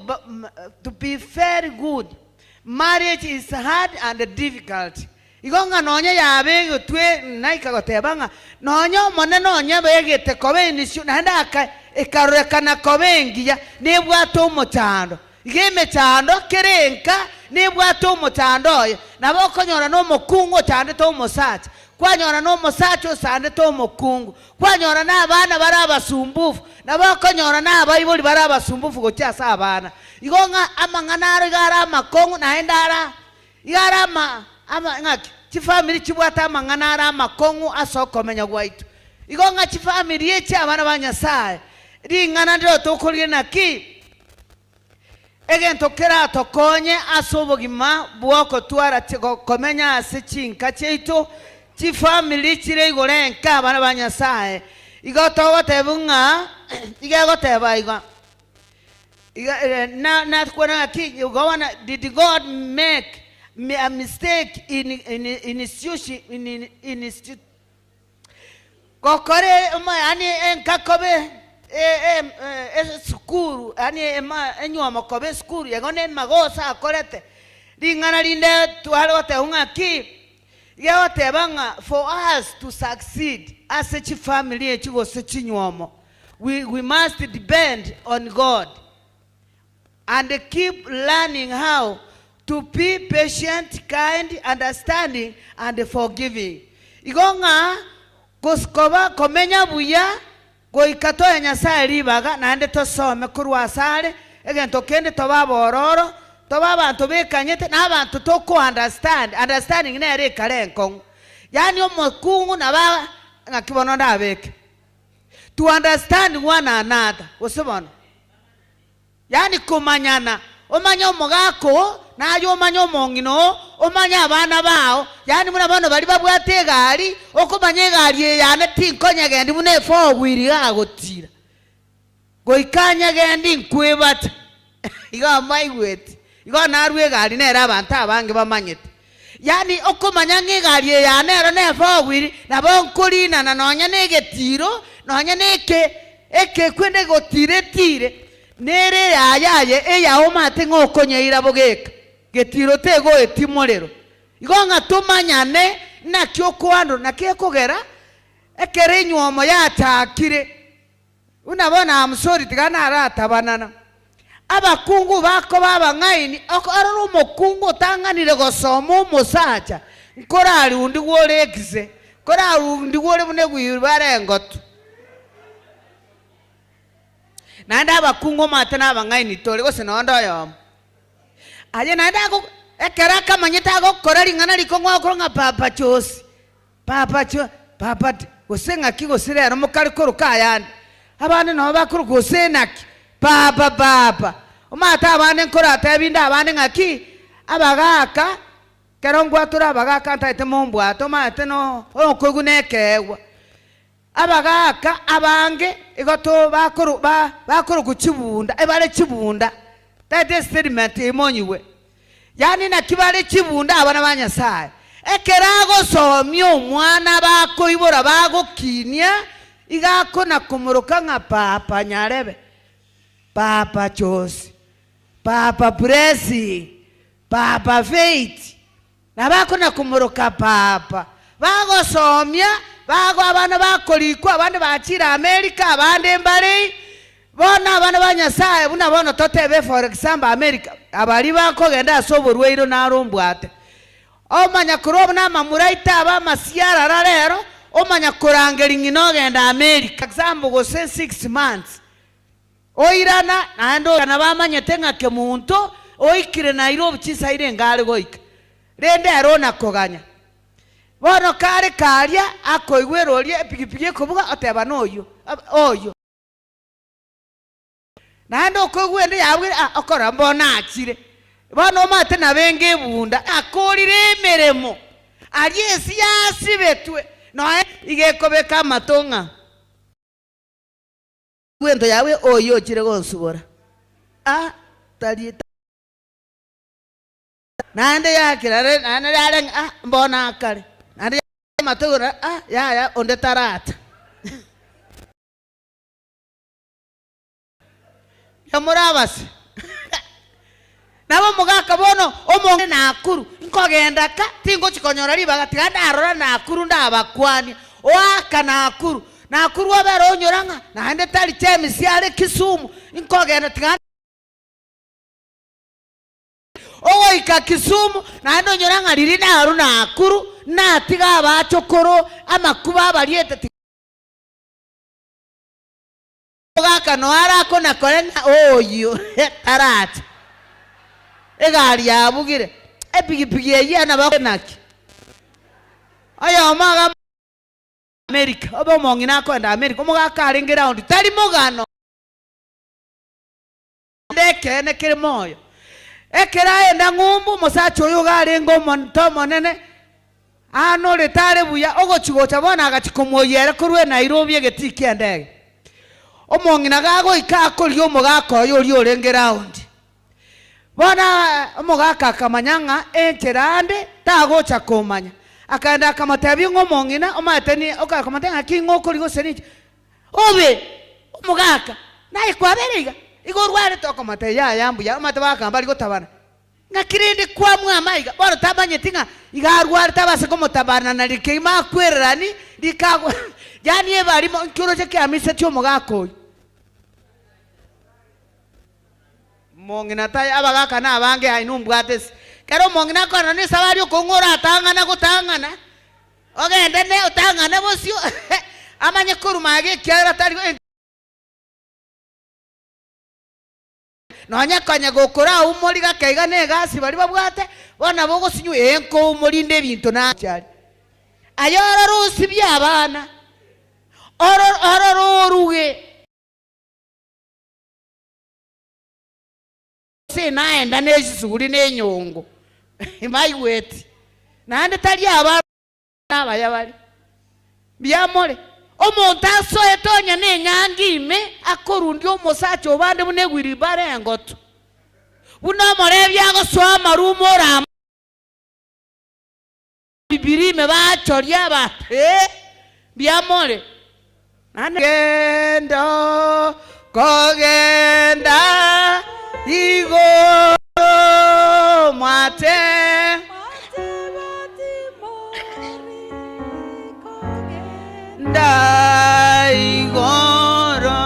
marriage is hard and difficult. Igonga nonya yabe twe naika gotebanga nonya mone nonya begete kobe inishu nanda ekarekana kobengiya nebwato omochando igeme chando kerenka nebwato omochando nabo konyora no mokungu chande to omosacha kwanyora no omosacha osande to omokungu kwanyora na abana barabasumbufu nabo konyora na abayiboli barabasumbufu gochasa abana igonga amanganaro gara amakongu naendara igara ama ngaki chifamily chibwata amanganara amakongu asokomenya gwaitu igonga chifamily eche abana banyasaye ringana ndiro tokorie naki egento kera tokonye asobogima bwoko twara komenya ase chinka cheito chifamily chire igorenka abana banyasaye igotebunga igoteba iga na kwena ki gowana did God make a mistake in institution kokore yani enkakobe skuru yani enyoma kobe skuru yagone magosa akorete ringana rinde twalote ungaki yote banga for us to succeed as a family echigo sechinyomo we must depend on God and keep learning how to be patient, kind, understanding and forgiving. Igonga kuskoba komenya buya goikato ya Nyasaye ribaga nande tosome kurwasale egento kende tobabororo toba abantu bekanyete na abantu toko understanding na ere karenko yani omukungu na ba ngakibono ndabeke to understand one another osibona yani kumanyana omanya omugako na yo omanya omongino omanya abana bao yani muna bano bali babwate gari okumanya gari yana tinkonya gendi mune fo gwiri gagotira goikanya gendi nkwebata iga maigwete iga narwe gari nera abantu abange bamanyete yani okumanya ngigari yana ero ne fo gwiri na bonkulina na nonya negetiro nonya eke kwende gotire nere yayaye eya omate ngokonyeira bogeka getiro tego etimorero igonga tumanyane na kyokwando na kekogera ekere nywomo yatakire unabona amsori tigana aratabanana abakungu bako babangaini okoro umukungu tanganire gosoma umusacha nkorari undi wolegize korari undi wole bune gwibare ngoto nanda abakungu mate nabangaini tole gose nondo yo aje nanda ko ekera kamanyita go korari ngana liko ngwa papa chose papa gosenga kigosire ero mukari koruka yandi abane no bakuru gosenaki papa umata abane nkorata ebinda abane ngaki abagaka kerongwa tura abagaka ntaite mombwato mate no okogunekewa abagaka abange igoto bakuru kuchibunda ebale chibunda tate statement imonyiwe yani na kibale chibunda abana banyasaye ekerago somyo omwana bako ibora bago kinya igako na kumuruka nga papa nyarebe papa chose papa blessing papa faith na bako na kumuruka papa bago somya bago abana bakolikwa abandi bachira America abandi mbali bona abana banyasaye buna bono totebe for example America abali bako genda soborweiro narumbwate omanya kuroba na mamuraita aba masiara rarero omanya kurangeri ngino genda America example go 6 months oirana ando kana bamanyete ngake muntu oikire Nairobi chisaire ngale goika rende arona koganya bono kare karia akoigwerorie pigipigi kubuga ateba noyo oyo nando kogwende yawe akora mbona akire bono mate na benge bunda akorire meremo aliesi yasibetwe no igekobeka matonga gwendo yawe oyo kire gonsubora talieta nande yakirare nande yale mbona akare nande matonga ya onde tarata yamurabase nabo mugaka bono omonge nakuru nkogenda ka tingo chikonyora libaga tiganda arora nakuru ndabakwani oaka nakuru wabero onyoranga nande tali chemisi ale Kisumu nkogenda tiganda oika Kisumu nande onyoranga liri naru nakuru natiga abachokoro amakuba abaliete mugaka no arako nakorena oyo tarata egari yabugire epigipigi yana bakenaki aya maga America obo mongina kwenda America mugaka arengera undi tali mugano ndeke ne kire moyo ekera enda ngumbu musacho oyo garengo monto monene ano letare buya ogochigocha bona agachikomoyere kurwe Nairobi egetiki ndege omongina gago ikakoli omugaka oyo oli orengera undi bona omugaka kamanyanga encherande tagocha komanya akanda kamatabi ngomongina omatani okakamata kingo ligo senich obe omugaka naye kwaberega igorware tokamata ya yambu ya matabaka mbali gotabana ngakirinde kwa mwamaiga bora tabanye tinga igarware tabase komotabana na likema kwererani likagwa yani ebali nkiro cyo kyamise cyo mugako mongina tayi abagaka na abange hayinumbwatese kero mongina kono ni sabari okongora atangana gutangana ogende ne utangana bosio amanye kurumage kyara tari nonya kanya gukora umuri gakaiga ne gasi bari babwate bona bogo sinyu enko umuri nde bintu na cyari ayora rusi byabana ororuge naenda nezisuri nenyongo imayiweti nande tali aba abayabali byamole omuntu asoye tonya nenyangime akorundi omusacho bande bunegwiri barengoto bunomore byago soma rumora bibirime bachoria bate byamole nande gendo kogenda igo mwate nda igoro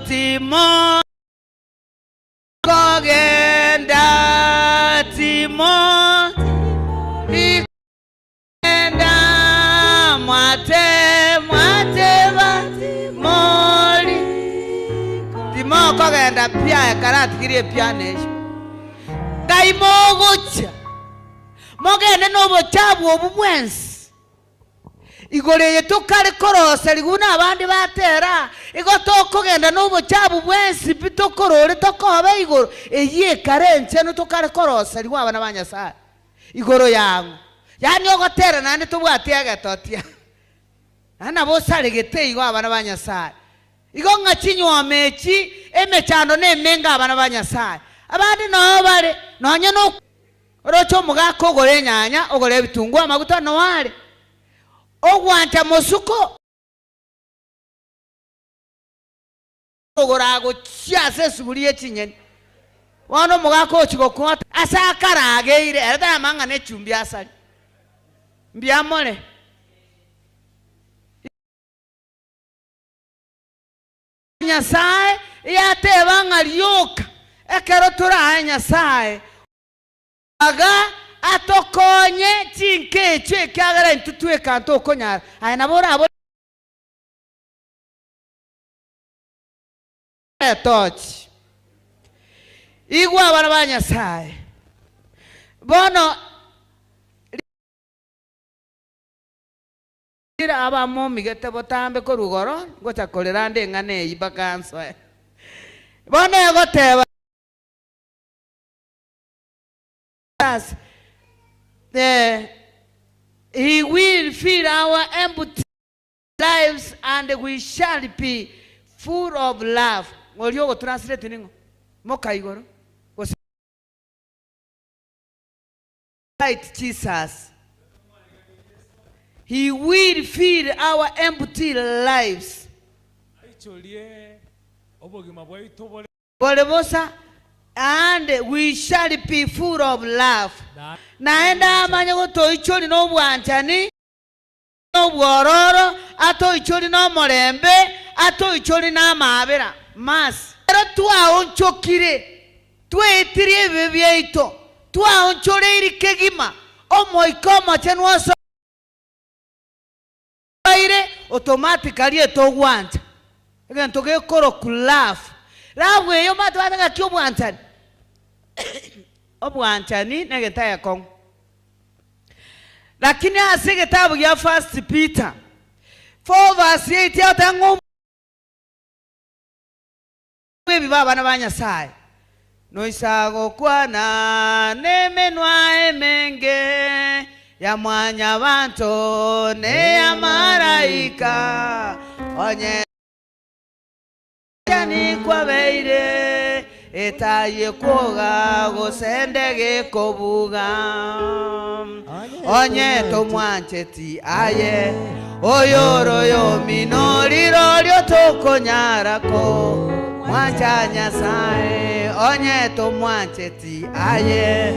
timo kogenda timo igenda mwate batimoli timo kogenda pia karati kiri pia nesho dai mogocha mogende nobo chabu obumwensi igoreye tukare korose liguna abandi batera igotokogenda nobo chabu bwensi bitokorore tokobe igoro eyiye karenche no tukare korose ligwa abana banyasa igoro yangu yani ogotera nande tubwate agatotia ana bosale gete igwa abana banyasa igo ngachinywa mechi emechando nemenga abana banyasa abandi no bare nonya no rocho mugako gore nyanya ogore bitungwa amaguta no wale ogwanta mosuko ogorago cyase suburiye kinyeni wano mugako kigokota asakarageire era manga ne chumbi asali mbyamole nyasaye yateba ngalyoka ekero tura nyasaye aga atokonye chinke chwe kyagara ntutwe kanto konyara aya nabora abo touch igwa bana banyasaye bono ira aba momi gete botambe ko rugoro gocha kolera ndengane ibakanso bono yagoteba he will fill our empty lives and we shall be full of love. Ngolyo go translate ningo mokaigoro right Jesus. He will fill our empty lives. And we shall be full of love. Naenda amanya goto ichori no bwanchani no bwororo ato ichori no morembe ato ichori na mabera mas ero twa onchokire twetirie bebyeito twa onchore irikegima omoikoma chenwaso ire automatically etogwanja egento gekoro kulaf rawe yo matwanga kyo bwanchani obwanchani negetaya kong lakini asige tabu ya First Peter 4 verse 8 yatango webi baba na banyasaye no isago kwana nemenwa emenge ya mwanya banto ne ya maraika onye yani kwa beire etaye koga gosende gekobuga onye tomwancheti aye oyoro yo minoriro lyo tokonyarako mwancha Nyasaye onye tomwancheti aye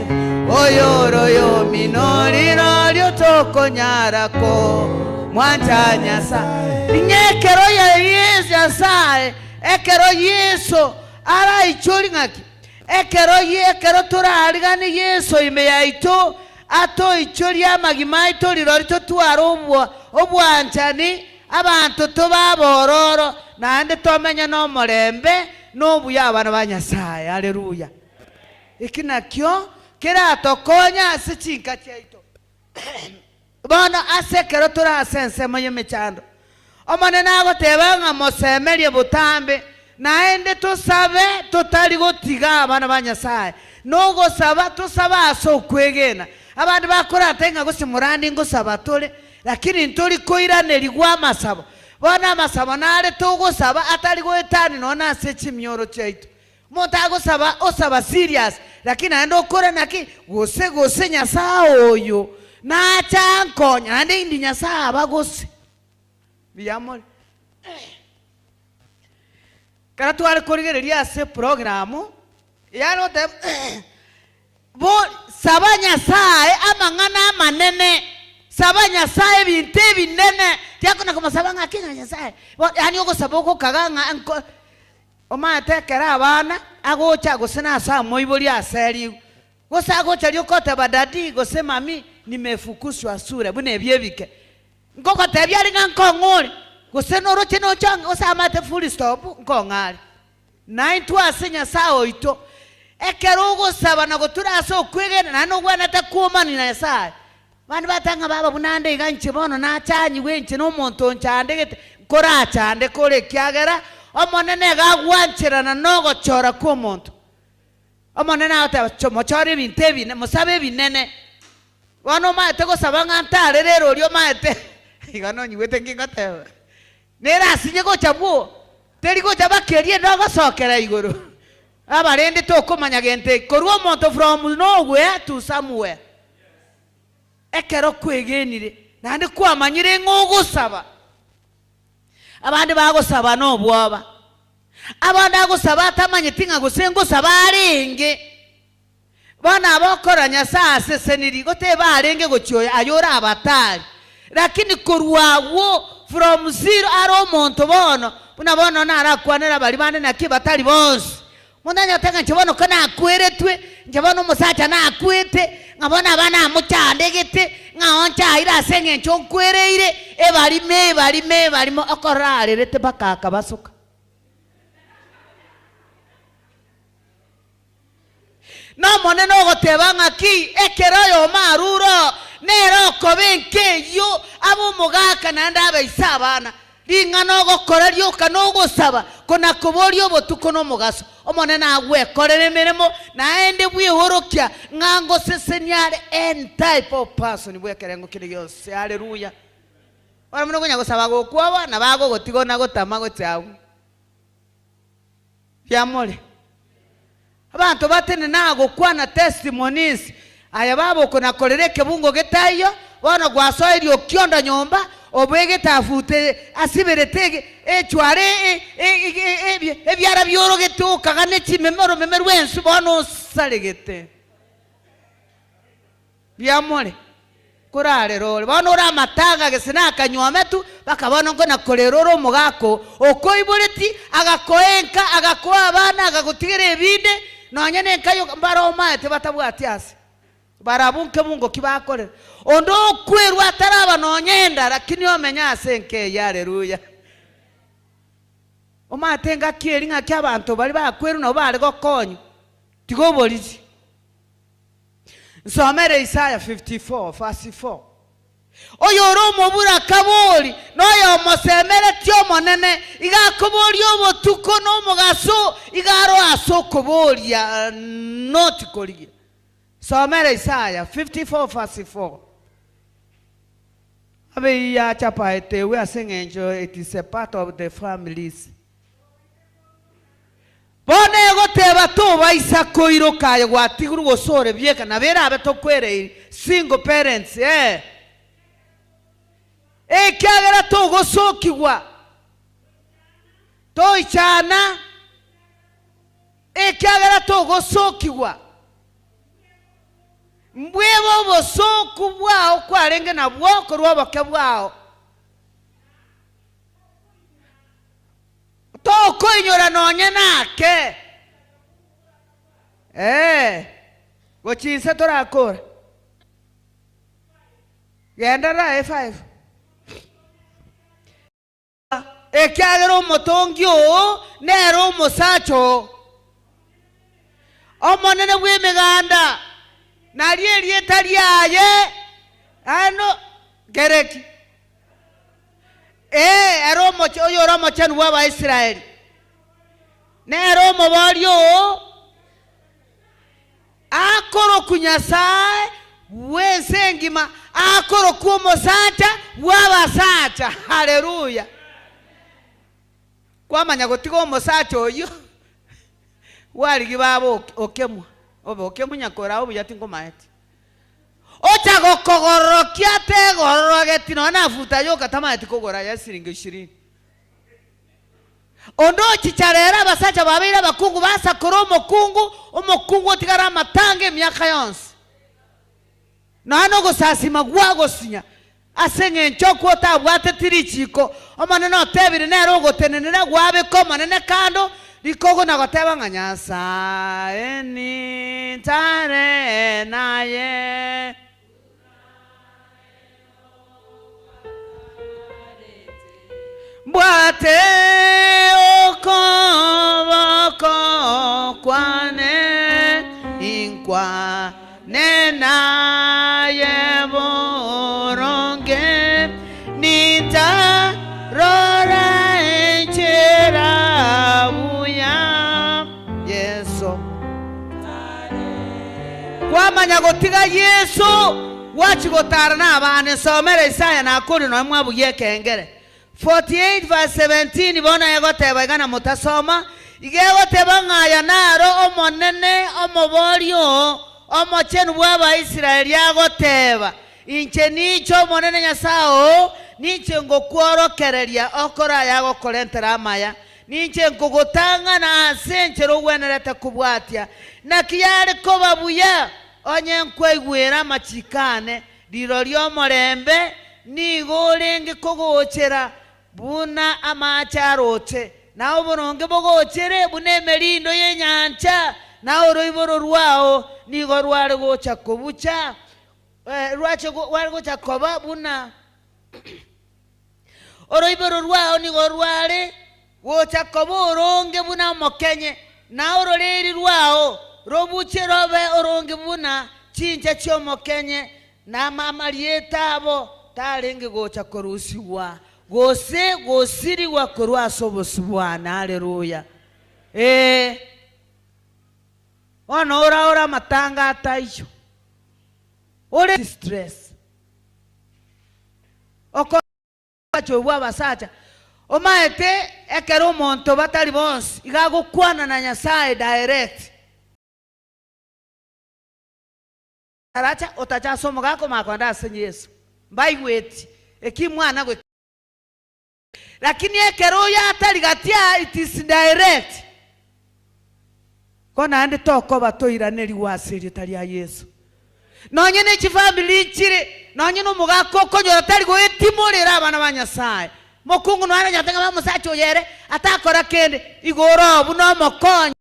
oyoro yo minoriro lyo tokonyarako mwancha Nyasaye inyekero ya Yesu Nyasaye ekero Yesu ara ichori ngaki ekero turarigani Yesu ime yaito ato ichori amagima ito lirorito tuarobwa obwanchani abantu tubabororo nande tomenya no morembe n'obuya abana ba Nyasaye. Haleluya. Iki nakyo kiratokonya sichinka cyaito bona asekero turasense moye mechando omane nago tebanga mosemerie butambe naende tusabe tutari gotiga abana ba Nyasaye no gosaba tusaba aso kwegena abandi bakora tenga gusimurandi ngosaba tole lakini ntoli koirane ligwa masabo bona masabo nare tugosaba atari goetani nona sechimyoro cyaito montago saba osaba serious lakini ando kora naki gose Nyasaye oyo na chankonya ande indi Nyasaye abagose biyamole kana twari kurigereria se programu yano de bo saba Nyasaye amangana manene saba Nyasaye binte binene yakona kama saba ngakinga Nyasaye yani uko saboko kaganga oma tekera abana agocha gosena saa moiboli aseri gosa gocha lyokote badadi gose mami nimefukushwa sura bune byebike ngoko tebyali ngankongore gose noroche no changa gosa mate full stop nkongale naintu asenya sao ito ekero gosaba na gotura so kwegena nano gwana takuma ni Nyasaye bandi batanga baba bunande iganche bono na chanyi wenche no monto nchande kora chande kore kyagera omonene gagwanchirana nogo chora ku muntu omonene ate binte bine musabe binene wano maete gosaba ngantare rero lyo maete igano nyiwete ngingate nera sinye gocha buo teri gocha bakerie nogo sokera iguru abarende tokomanya gente korwo muntu from nowhere to somewhere ekero kwegenire nandi kwamanyire ngogosaba abandi bagosaba no bwoba abandi agosaba atamanye tinga gosengo sabarenge bana abokora Nyasaye seseniri gote barenge gochyoya ayora abatari lakini korwawo from zero aro monto bono bono narakwanera bali bande nakibatari bose mundanya tanga nchibono kana akweretwe nchibono musacha na akwete ngabona bana muchandegete ngaoncha ira senge nchonkwereire barimo akorare rete bakaka basuka no mone no goteba ngaki ekeroyo maruro nero kobenke yo abo mugaka nanda baisabana lingano gokora lyoka no gosaba kona koborio botuko no mugaso omone na gwekorere mirimo naende bwihorokia ngango seseniare any type of person bwekerengo kiri yose. Haleluya. Ora muno gonya gosaba gokwawa na bago gotigo na gotama gotyawo yamole abantu batene nago kwana testimonies aya babo kona korereke bungo getayo bono gwasoerio kionda nyomba obwege tafute asiberetege echware ebyara byoro getuka gane chimemero wensu bono salegete byamole kurare role bono ora matanga gesena kanywa tu bakabona ngo nakoreroro mugako okoiboreti agakoenka agakoa abana agagutigere ebinde nonyene nkayo mbaro maete batabwati ase barabunke mungo kibakore ondo kwerwa ataraba nonyenda lakini omenya asenke. Haleluya. Omatenga kieringa ky'abantu bali bakweru no bali gokonyo tigoboliji nsomere Isaya 54 verse 4 oyoro mobura kaboli noyo mosemere tyo monene igakoboli obotuko no mugaso igaro asokobolia not koligia. Somere Isaiah 54 verse 4. Abe ya chapa ete we are singing it is a part of the families. bone goteba tuba isako irokaye gwatiguru gosore byeka na bera abeto kwere single parents kyagera to gosokigwa to ichana kyagera to gosokigwa mbwebo bosoku bwao kwarenge na bwoko rwabake bwao to koinyora nonye nake gochise torakora genda ra E5 ekyagera omotongio nero omosacho omonene bw'emiganda nari erieta ryaye ano gereki ero omoche oyo ora omochenu bw'Abaisiraeli nero omoborio akoro kunyasaye wense ngima akoro kuomosacha bw'abasacha haleluya kwamanya gotiga omosacha oyo warigi babo okemwa obe okemwa nyakora obu yatingo maeti ocha gokogorokia te gorogeti no nafuta yo katama ati kogora ya siringo 20 ondo chicharera basacha babira bakungu basa koromo kungu omokungu tigara matange myaka yonse nano gosasima gwagosinya asenge nchoko tabwate tirichiko omaneno tebire nero gotenenera gwabe ko manene kando likogo na goteba nganyasa eni tare naye bwate okoboko kwane inkwa nena yeboronge nita rora enchera buya Yesu kwamanya gotiga Yesu wachigotara n'abana somera Isaya nakuri no mwabuye kengere 48 verse 17 bona yagoteba igana mutasoma igegoteba ngaya naro omonene omoborio omochenu bw'Abaisiraeli agoteba inche nicho monene nyasao niche ngokworokereria okora yagokorentera amaya niche nkugutanga na asenchero gwenerete kubwatia na kiyari kobabuya onye nkweigwira machikane liro lyomorembe nigolenge kogochera buna amacharoche na oboronge bogochere bunemerindo yenyancha na oroiboro rwao nigo rware gocha kobucha rwache ware gocha koba buna oroiboro rwao nigo rware gocha koboronge buna mokenye na ororeri rwao robuche robe oronge buna chincha chyo mokenye na mama lietabo talenge gocha korusiwa gose gosiriwa korwa sobosubwana haleluya ono ora matanga ataicho ore stress oko bacho bwabasacha omaete ekero monto batali bonse igagukwana na Nyasaye direct aracha otacha somo gako makonda asenye Yesu mbaigweti ekimwana gwe lakini ekero ya ataligatia it is direct kona ande toko batoiraneri wasiri tali ya Yesu nonye ne chifamily chire nonye no mugako konyora tali go etimorera abana ba Nyasaye mokungu no ara nyatenga bamusacho yere atakora kende igoro buno mokonyo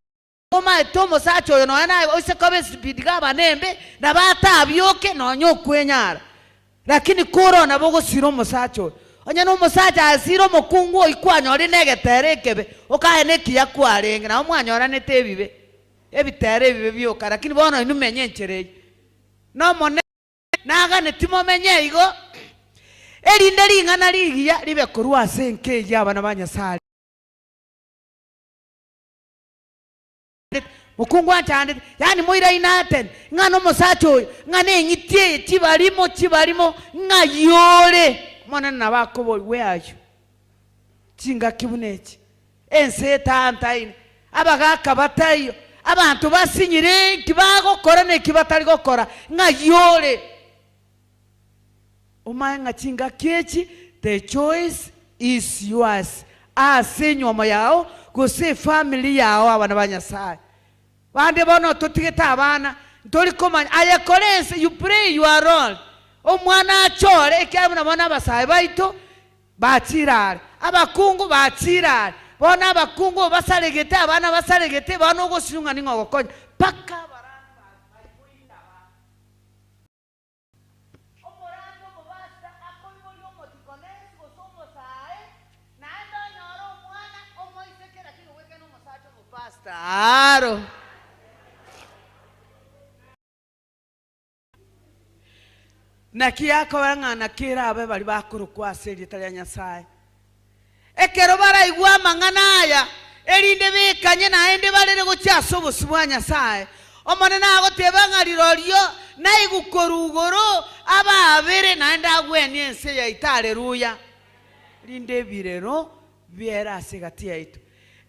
oma etomo sacho yo no ana ose kobe speed ga banembe na batabyoke nonye okwenyara lakini koro na bogo siro musacho onye no musacha asiro mokungu ikwanyo ri negeterekebe okahe nekiya kwarenge na omwanyora netebibe ebitere bibe byoka lakini bono inumenye nchereye no mone naga netimo menye igo erinde lingana ligiya libe korwa senke yabana banyasali mukungu achande yani moira inaten ngano musacho ngane ngitie chibalimo ngayore mwana nabako boy we are you chinga kibunechi ense tanta ine abagaka batayo abantu basinyire kibagokora ne kibatari gokora ngayore umanga chinga kechi. The choice is yours. Nyoma yao gose family yao abana banyasaye bande bono tutigeta abana ntori komanya ayakolense. You play your role. Omwana achore ekyabona bona abasaye baito batirare abakungu batirare bona abakungu basaregete abana basaregete bano gosunga ningo gokonya paka Claro. Nakia kawanga nakira abe bali bakuru kwa seri tali Nyasaye. Ekero baraigwa mangana aya erinde bikanye naende balere gochaso obusubwa Nyasaye. Omone nago tebanga lirorio naigukorugoro ababere naende agweni ense ya italeluya. Rinde birero biera asigati yaitu.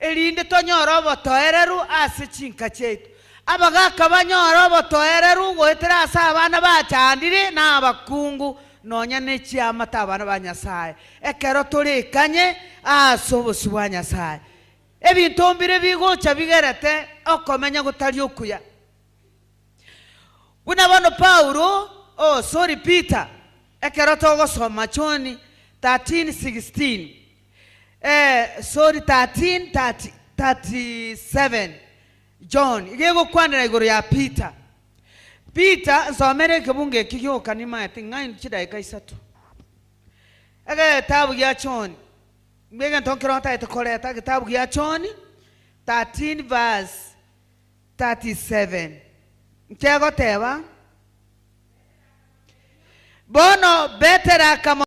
Elinde tonyoro botoereru ase chinka chetu abagaka banyoro botoereru goetera asa abana bachandire na abakungu nonya nechiama tabana banyasaye ekero turikanye ase obusubwa Nyasaye ebintu ombire bigocha bigerete okomenya gutari okuya buna bono Paulo Peter ekero togosoma choni 13:16 13:37 John igego kwanira igoro ya Peter nsomere kebunge kigyo kanima tinga chidaika isatu ege tabu ya John mbega ntonkero ta itokoleta kitabu ya John 13:37 ntego teba bono betera kama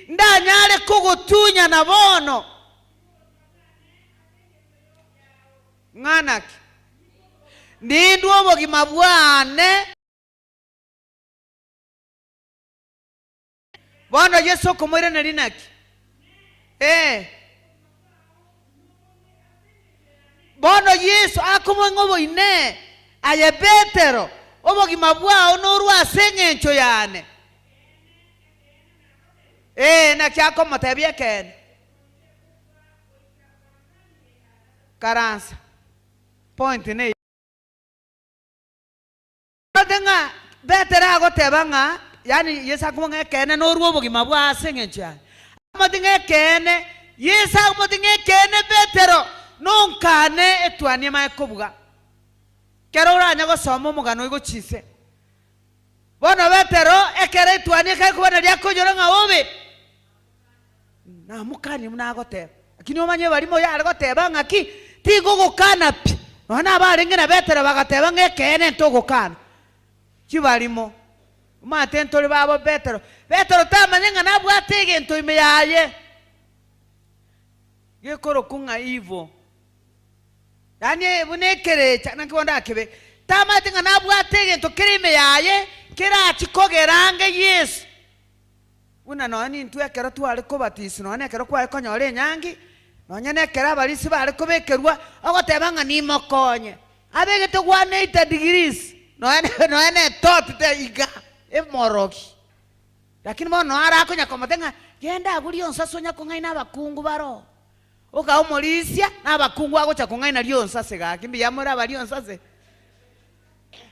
ndanyale kugutunya na bono mwanaki nindu obogima bwane bono Yesu kumwire nalinaki bono Yesu akumwengo ine aye Petero obogima bwao norwa sengencho yane na kyako matebye ken karansa point ne adenga betera gotebanga yani Yesu kumwe kene norwo obogima bwa sengencha amadinge kene Yesu amadinge kene Petero nonkane etwanie maikobuga kero uranya gosoma omugano igochise bono Petero ekere etwanie kai kubana lyakonyora ngaobe na mukani munagote lakini omanye barimo yari goteba ngaki tigogokana pi nona abarenge na Petero bagateba ngekene ntogokana kibarimo mate ntore babo Petero tamanye nga nabwatege nto ime yaye gekoro kunga ivo yani bunekere cyana kibonda kebe tamate nga nabwatege nto kirime yaye kira chikogerange Yesu una noni ntwe kero twari kubatisi none kero kwa konyore nyangi nonye nekera barisi bari kubekerwa ogotebanga nimokonye abegete 180 degrees none tot te iga emoroki lakini mono ara konya komatenga genda aguri onsasonya kongaina abakungu baro oka omolisia nabakungu agocha kongaina lyonsase gakimbi yamura bari onsase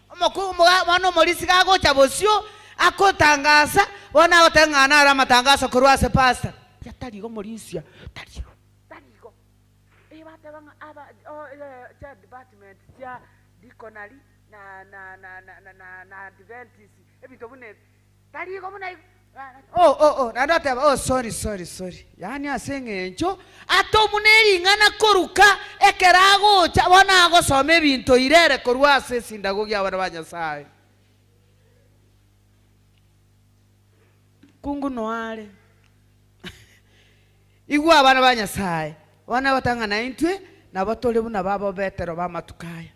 omokungu mwana omolisi gagocha bosio akotangasa bona otengana ara matangazo kurwase pastor yataligo molisia taligo batebanga aba cha department cha diconary na adventist ebito bune taligo bune sorry yani asengencho atomuneri ngana koruka ekerago cha bona agosoma ebinto irere kurwase sindago gya bana banyasaye kungu noale igwa abana banyasaye wana batanga na intwe na batole buna babo Petero bamatukaya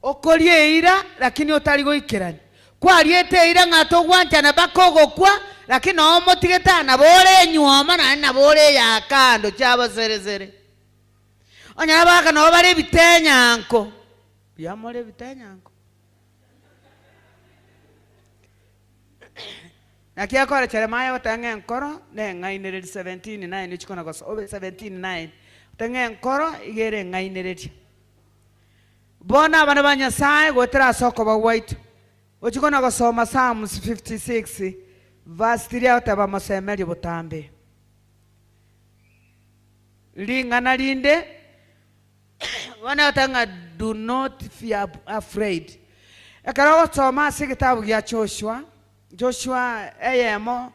okolie ira lakini otaligo ikerani kwa liete ira ngato gwancha na bakogo kwa lakini omo tigeta na bole nyoma na bole ya kando chaba zere onya baka no bale bitenyanko byamole bitenyanko nakia kora Jeremiah watange nkoro ne ngainere 17:9 chikona kwa 17:9 tange nkoro igere ngainere bona bana banyasaye gotera soko ba white ochikona gusoma Psalms 56 verse 3 ataba masemeri butambe lingana linde bona atanga do not fear afraid ekara gusoma sigitabu gya Joshua eyemo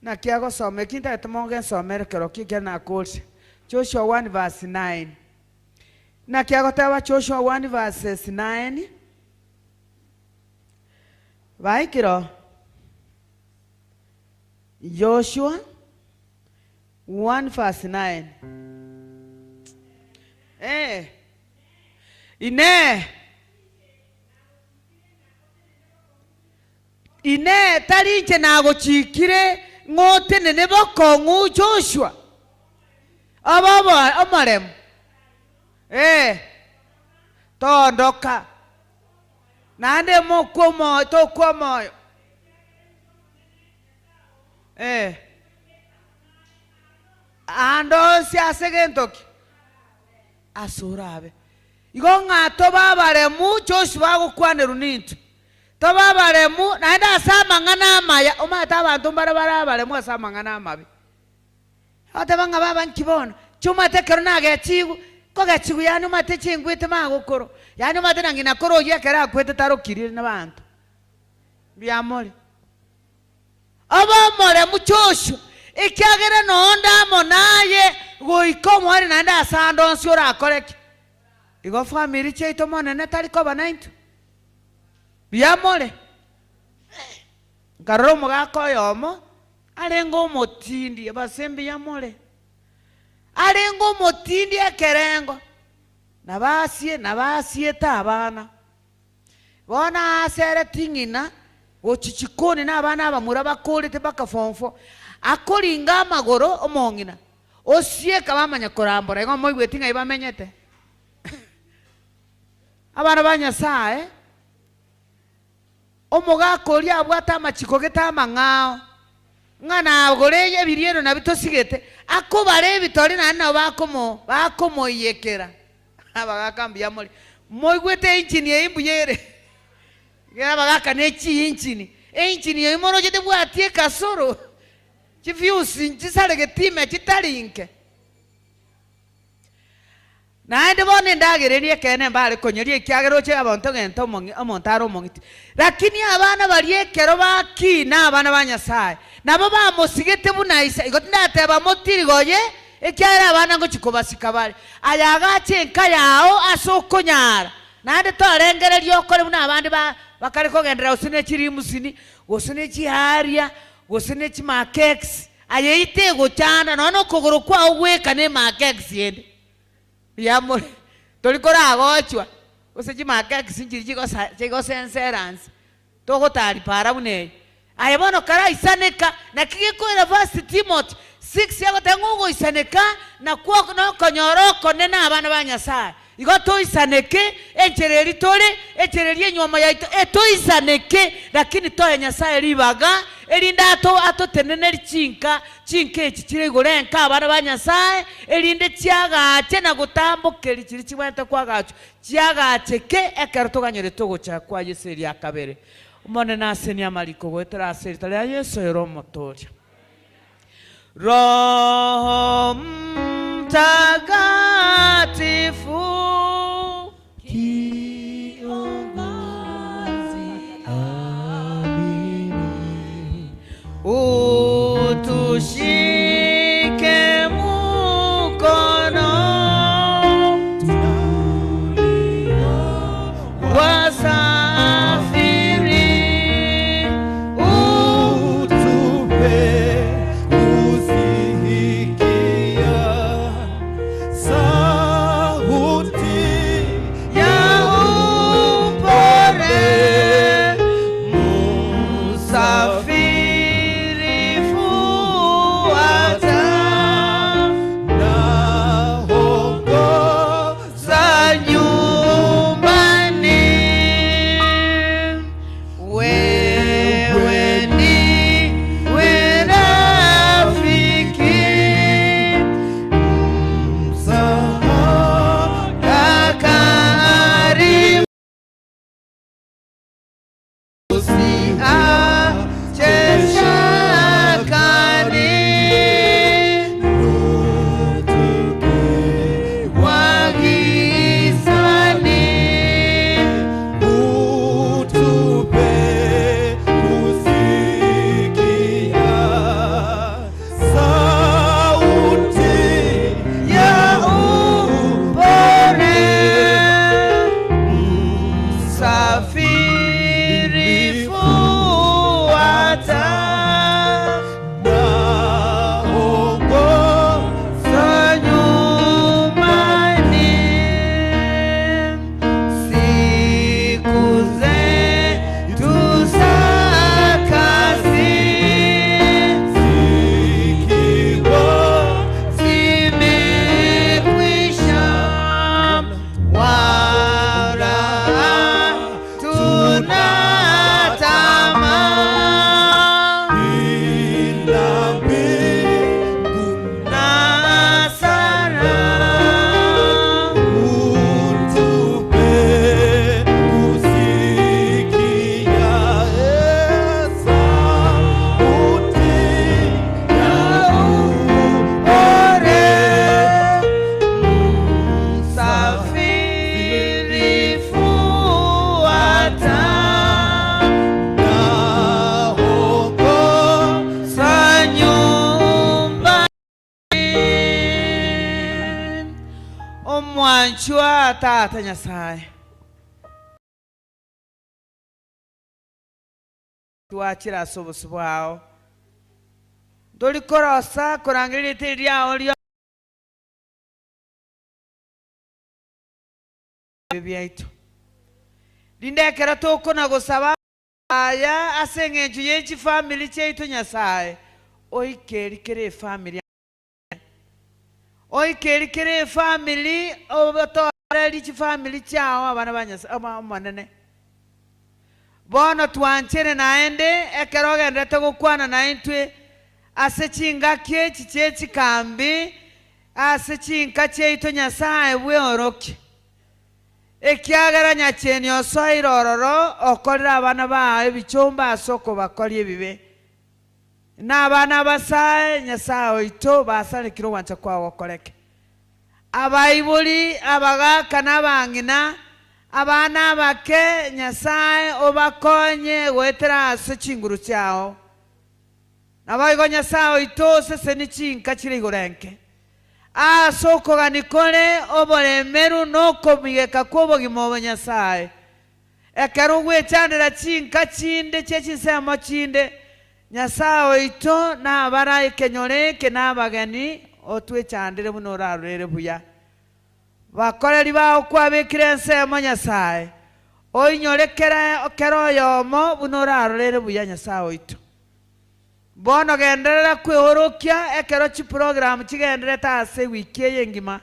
na kia gusoma kinta tumonge somere kero kike na course Joshua 1 verse 9 na kia gotaba Joshua 1 verse 9 Vaikiro Joshua 1 verse 9 ine tarinche nago chikire ngote nene bokongu Joshua ababo amarem tondoka nande mokomo to komo ando si asegentoki asurabe igonga to babare mu Joshua gukwane runintu to babare mu naenda asama ngana maya omata abantu barabare mu asama ngana mabi ate banga baba nkibona chuma tekero nage chigu koga chigu yani mate chingwite magukoro yani mate nangina koro yekera kwete tarokirire nabantu byamole abamore mu Joshua ikiagere nonda monaye goikomo ari naenda asando nsura akoreke igo family cheito monene tariko banaintu byamole garoro mugako yomo arengo motindi abasembi yamole arengo motindi ekerengo nabasie tabana bona asere tingina ochichikoni n'abana abamura bakolete bakafonfo akoringa amagoro omongina osie kabamanya korambora ngo moigwe tinga ibamenyete abana banyasaye omugakori abwata amachiko getamangao ngana goreye biriero na bitosigete akobare bitori na bakomo yekera abagakambia muri moigwete inchini yimbuyere Gaba nechi inchini yimoro jete bwatie kasoro chivyusi chisale getime chitalinke naende bone ndagererie kene mbale konyorie kiagero che abantu gento omontaro mongiti lakini abana baliekero bakina abana banyasaye nabo bamusigete bunaisa igotindate bamotiri goye ekyara abana ngo chikobasika bali ayagache nka yao asokonyara naende torengererio okore buna abandi bakari kogendera usine chiri musini usine chiharia usine chimakeks ayeite gochana nono kogoro kwa ogweka ne makeks yende yamore tolikora agochwa use chimakeks nchiri chigo senserance togotari para bune ayebono kara isaneka na kigikoira verse Timothy 6 yagotengugo isaneka na kwa no konyoroko nena abana banyasaye igoto isaneke enchereri tole enchereri nyoma yaito eto isaneke lakini to nyasaye ribaga elinda ato tenene chinke chichire gorenka abana banyasaye elinde chiagache na gutambukeri chiri chibwente kwagacho chiagacheke ekerto ganyere togo cha kwa Yesu ya kabere umone naseni amaliko gwetera aseri tale ya Yesu yero motoria Roho Mtakatifu utushike mkono wasafiri utupe kusikia omwanchwa tata Nyasaye twachira sobosi bwao ndoli korosa kurangirira ite ryao lyo byaitu lindekera tokona gusaba aya aseng'enju y'eki family kyaitu Nyasaye oikerikere family oikerikere family obatoreri ki family kyao abana ba Nyasaye amanene bono twanchere naende ekero gendete gukwana naintwe ase chinga kyeki kyeki kambi ase chinka kyaitu Nyasaye bweoroki ekiagera nyacheni osoire ororo okorera abana bawe ebichomba asoko bakori ebibe n'abana basaye Nyasaye oito basarekire wancha kwawo okoreke abayibuli abagaka n'abangina abana bake Nyasaye obakonye gwetera ase chinguru kyao nabayigo Nyasaye oito sese ni chinka kiri igurenke soko ganikore oboremeru nokomigeka kw'obogima bwa Nyasaye ekero gwechandira chinka chinde chechinsemo chinde Nyasaye oito nabara ekenyoreke n'abageni otwechandire buno orarorere buya bakoreri bao kwabekire ensemo Nyasaye oinyorekera okero oyomo buno orarorere buya Nyasaye oito bono genderera kwehorokia ekero chi program chigendere tase wiki yengima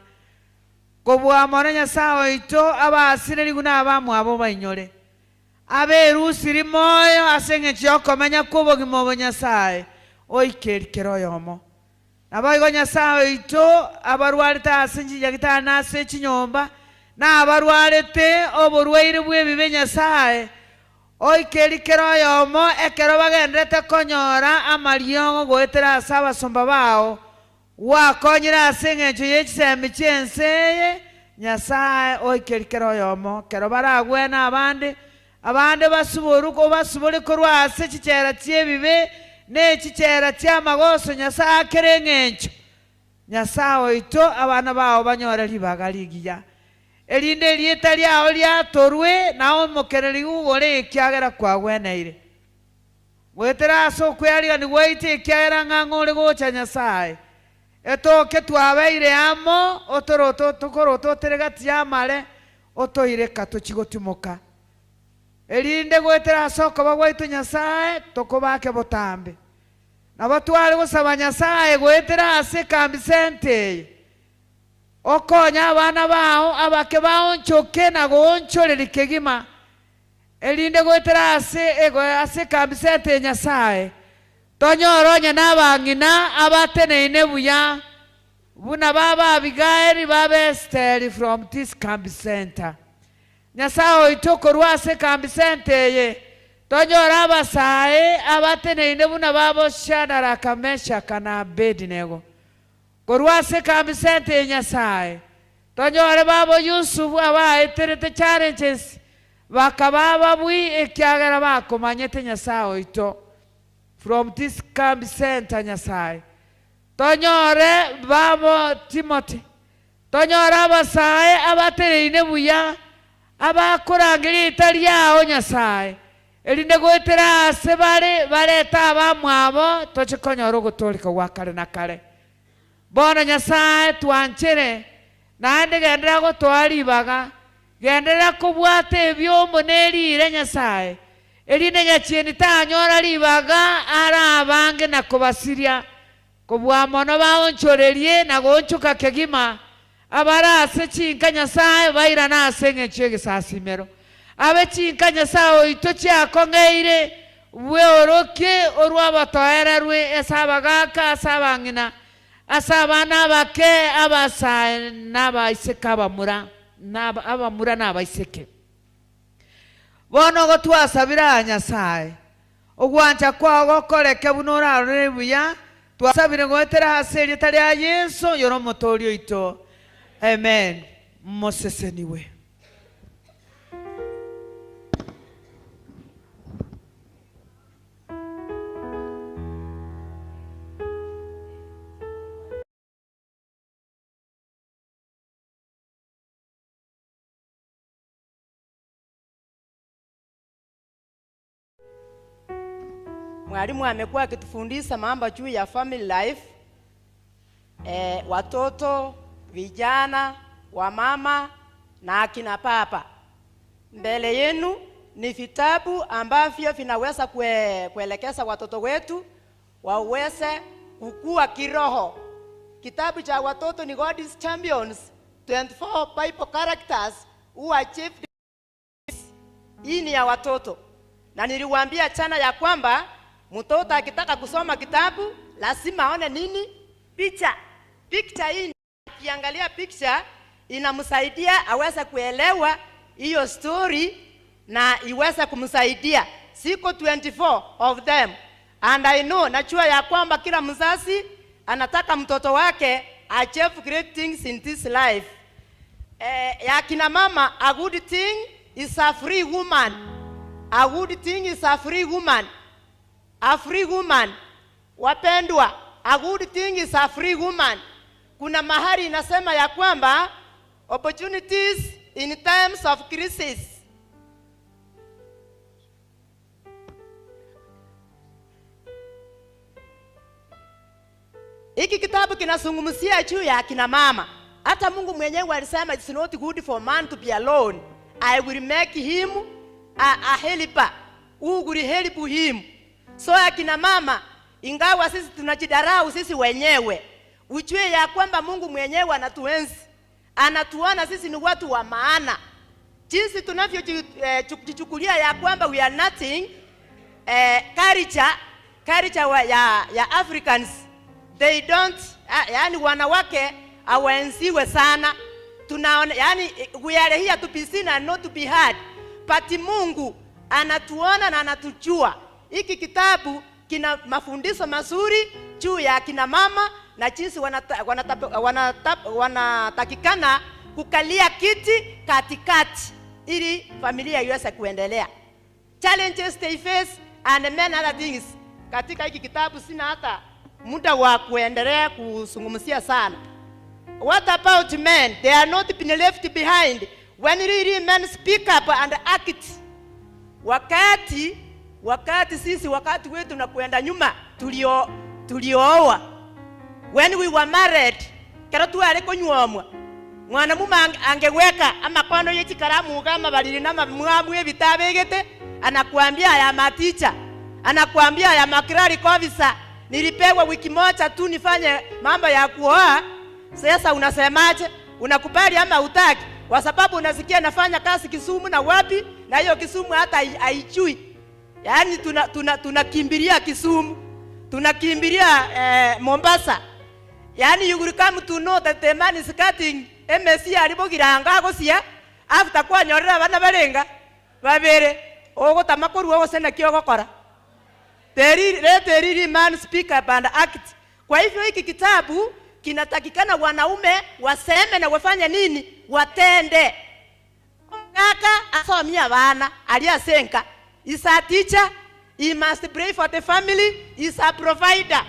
kobwa mona Nyasaye oito abasire liguna abamu abo bainyore aberusiri moyo aseng'enchi okomenya kw'obogima bwa Nyasaye oikerikero yomo nabayigo Nyasaye oito abarwarete ase njigagitari nase echinyomba n'abarwarete oborwaire bw'ebibe Nyasaye oikerikero yomo ekero bagenderete konyora amariongo gwetera ase abasomba bao wakonyire ase eng'encho y'echisembe chienseye Nyasaye oikerikero yomo kero baragwena abande basubore korwa ase chichera chi'ebibe n'echichera chi'amagoso Nyasaye akere eng'encho Nyasaye oito abana bao banyore ribaga ligiya erinde rieta ryao ryatorwe nao omokereri ugore ekiagera kwagweneire gwetera ase okweriga nigwaite ekiagera ng'ang'ore gocha Nyasaye etoke twabeire amo tokoroto otere gati yamare otoireka tochigotimoka erinde gwetera ase okoba gwaitu Nyasaye tokobake botambe nabo tware gosaba Nyasaye gwetera ase kambi sente okonya abana bao abake baonchoke na gonchoreri kegima erinde gwetera ase kambi sente Nyasaye tonyoronya n'abang'ina abateneine buya buna baba Abigaili baba Esther from this kambi center Nyasaye oito korwa ase kambi sente ye tonyora abasae abateneine buna babo Shadaraka Meshaka na Abednego korwa ase kambi sente Nyasaye tonyore babo Yusufu abaeterete challenges bakaba babwi ekiagera bakomanyete Nyasaye oito from this kambi center Nyasaye tonyore babo Timothy tonyore abasae abatereine buya abakorangire ita ryao Nyasaye erinde gwetera ase bareta abamu abo tochikonyora ogotoleka gwa kare na kare bono Nyasaye twanchere naende gendera gotwara ribaga gendera kobwata ebyombo nerire Nyasaye erinde nyachieni tanyora ribaga ara abange na kobasiria kobwa mono baonchorerie na gonchuka kegima abara ase chinka Nyasaye baira na ase eng'encho egesasimero abe chinka Nyasaye oito chiakong'eire bweorokie orwa batoererwe ase abagaka ase abang'ina ase abana abake abasae n'abaiseke abamura n'abaiseke bono gotwasabira Nyasaye ogwancha kwao gokoreke buno orarorere buya twasabire gwetera ase erieta ria Yesu yoro omotori oito amen moseseniwe. Mwalimu amekuwa akitufundisha mambo juu ya family life, watoto, vijana, wamama na akina papa. Mbele yenu ni vitabu ambavyo vinaweza kuelekeza watoto wetu waweze kukua kiroho. Kitabu cha watoto ni God's Champions, 24 Bible characters who achieved. Hii ni ya watoto. Na niliwaambia jana ya kwamba mtoto akitaka kusoma kitabu lazima aone nini? Picha. Picha hii, akiangalia picha inamsaidia aweze kuelewa hiyo story na iweze kumsaidia. Siko 24 of them. And I know, najua ya kwamba kila mzazi anataka mtoto wake achieve great things in this life. Ya kina mama, a good thing is a free woman. A good thing is a free woman. A free woman. Wapendwa, a good thing is a free woman. Kuna mahali inasema ya kwamba opportunities in times of crisis. Hiki kitabu kinazungumzia juu ya kina mama. Hata Mungu mwenyewe alisema it's not good for man to be alone. I will make him a helper who will help him. So akina mama, ingawa sisi tunajidarau sisi wenyewe, ujue ya kwamba Mungu mwenyewe anatuenzi. Anatuona sisi ni watu wa maana. Jinsi tunavyojichukulia ya kwamba we are nothing, culture ya Africans, they don't, yani wanawake hawaenziwe sana. Tunaona, yani we are here to be seen and not to be heard. But Mungu anatuona na anatujua. Hiki kitabu kina mafundisho mazuri juu ya kina mama na jinsi wanatakikana kukalia kiti katikati ili familia iweze kuendelea. Challenges they face and many other things. Katika hiki kitabu sina hata muda wa kuendelea kuzungumzia sana. What about men? They are not being left behind. When really men speak up and act. Wakati sisi wakati wetu na kuenda nyuma tuliooa. When we were married, karatu aliko nyuomwa. Mwana muma angeweka ama kono yechi karamu kama balili na mwamu vitabegete, anakuambia ya maticha, anakuambia ya makrari officer, nilipewa wiki moja tu nifanye mambo ya kuoa. Sasa unasemaje? Unakubali ama hutaki? Kwa sababu unasikia nafanya kazi Kisumu na wapi, na hiyo Kisumu hata haijui. Yaani tunakimbilia Kisumu, tunakimbilia Mombasa. Yani you will come to know that the man is cutting MSC alibogiranga gosia after kwa nyorera bana barenga babere ogo tamakuru ogo sena kiogokora. Teriri man speak up and act. Kwa hivyo hiki kitabu kinatakikana wanaume waseme na wafanye nini? Watende. Ngaka asomia bana aliasenka is a teacher, he must pray for the family, is a provider.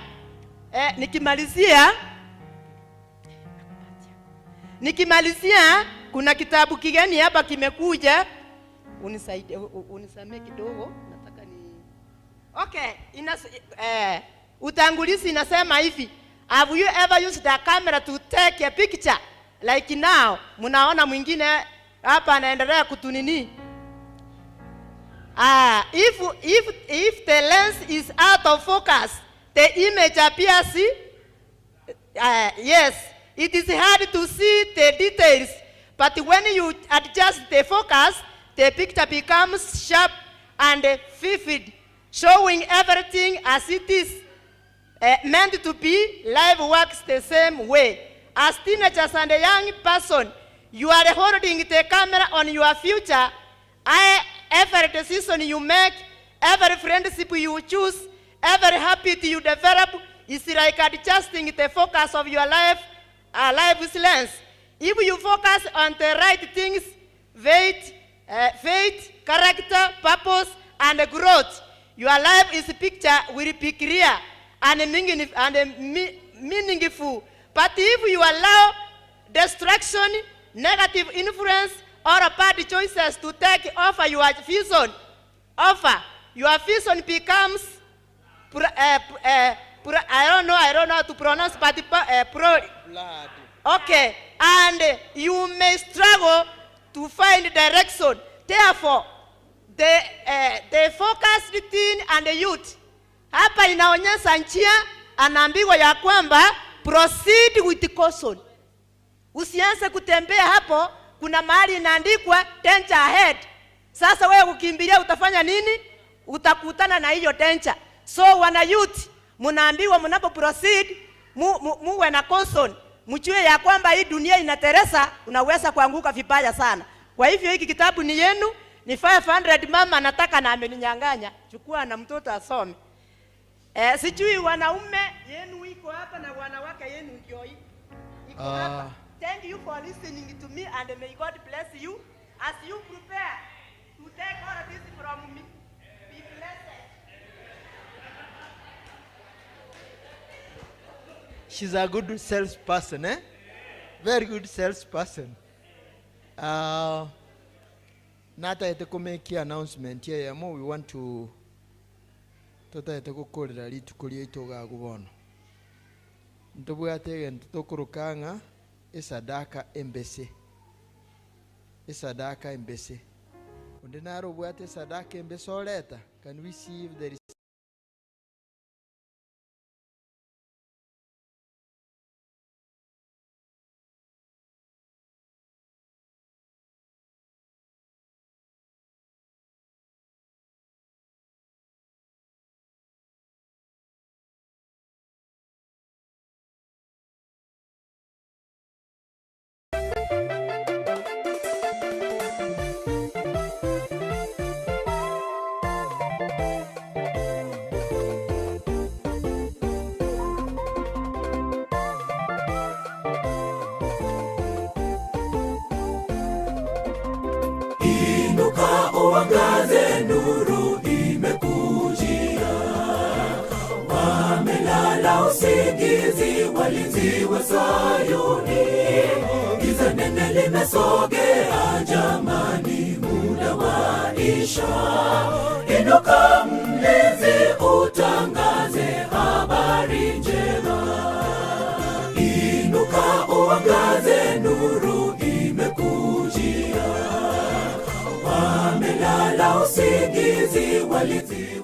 Nikimalizia kuna kitabu kigeni hapa kimekuja. Unisamee kidogo nataka ni. Okay, utangulizi inasema hivi. Have you ever used a camera to take a picture? Like now, munaona mwingine hapa anaendelea kutunini. If the lens is out of focus, the image appears, yes, it is hard to see the details, but when you adjust the focus, the picture becomes sharp and vivid, showing everything as it is meant to be. Life works the same way. As teenagers and a young person, you are holding the camera on your future. Every decision you make, every friendship you choose, every habit you develop is like adjusting the focus of your life's lens. If you focus on the right things, faith, character, purpose, and growth, your life is picture will be clear and meaningful. But if you allow distraction, negative influence, or bad choices to take over your vision becomes I don't know how to pronounce, but blood. Okay, and you may struggle to find direction. Therefore, the focused teen and the youth. Hapa inaonyesha njia, anaambiwa ya kwamba proceed with caution. Usianze kutembea hapo, kuna mahali inaandikwa danger ahead. Sasa wewe ukimbilia utafanya nini? Utakutana na hiyo danger. So wana youth, mnaambiwa mnapo proceed, muwe na caution. Mjue ya kwamba hii dunia inateresa, unaweza kuanguka vibaya sana. Kwa hivyo hiki kitabu ni yenu, ni 500 mama anataka na ameninyang'anya. Chukua na mtoto asome. Sijui wanaume yenu iko hapa na wanawake yenu ndio iko hapa. Thank you for listening to me and may God bless you as you prepare to take all of this from me. Be blessed. She's a good salesperson, eh? Very good salesperson. Nata yeteko make announcement here. We want to tota yeteko kolera litu kulia itoga kubono. Ntobu yatege ntokurukanga esadaka embese. Esadaka embese. Undinaro bwate sadaka embese oleta. Can we see if there is Inuka uangaze, nuru imekujia. Wamelala usingizi walinzi wa Sayuni. Giza nene limesogea jamani, muda waisha. Inuka mlinzi, utangaze habari njema. Inuka uangaze, nuru imekujia. Wamelala usingizi walinzi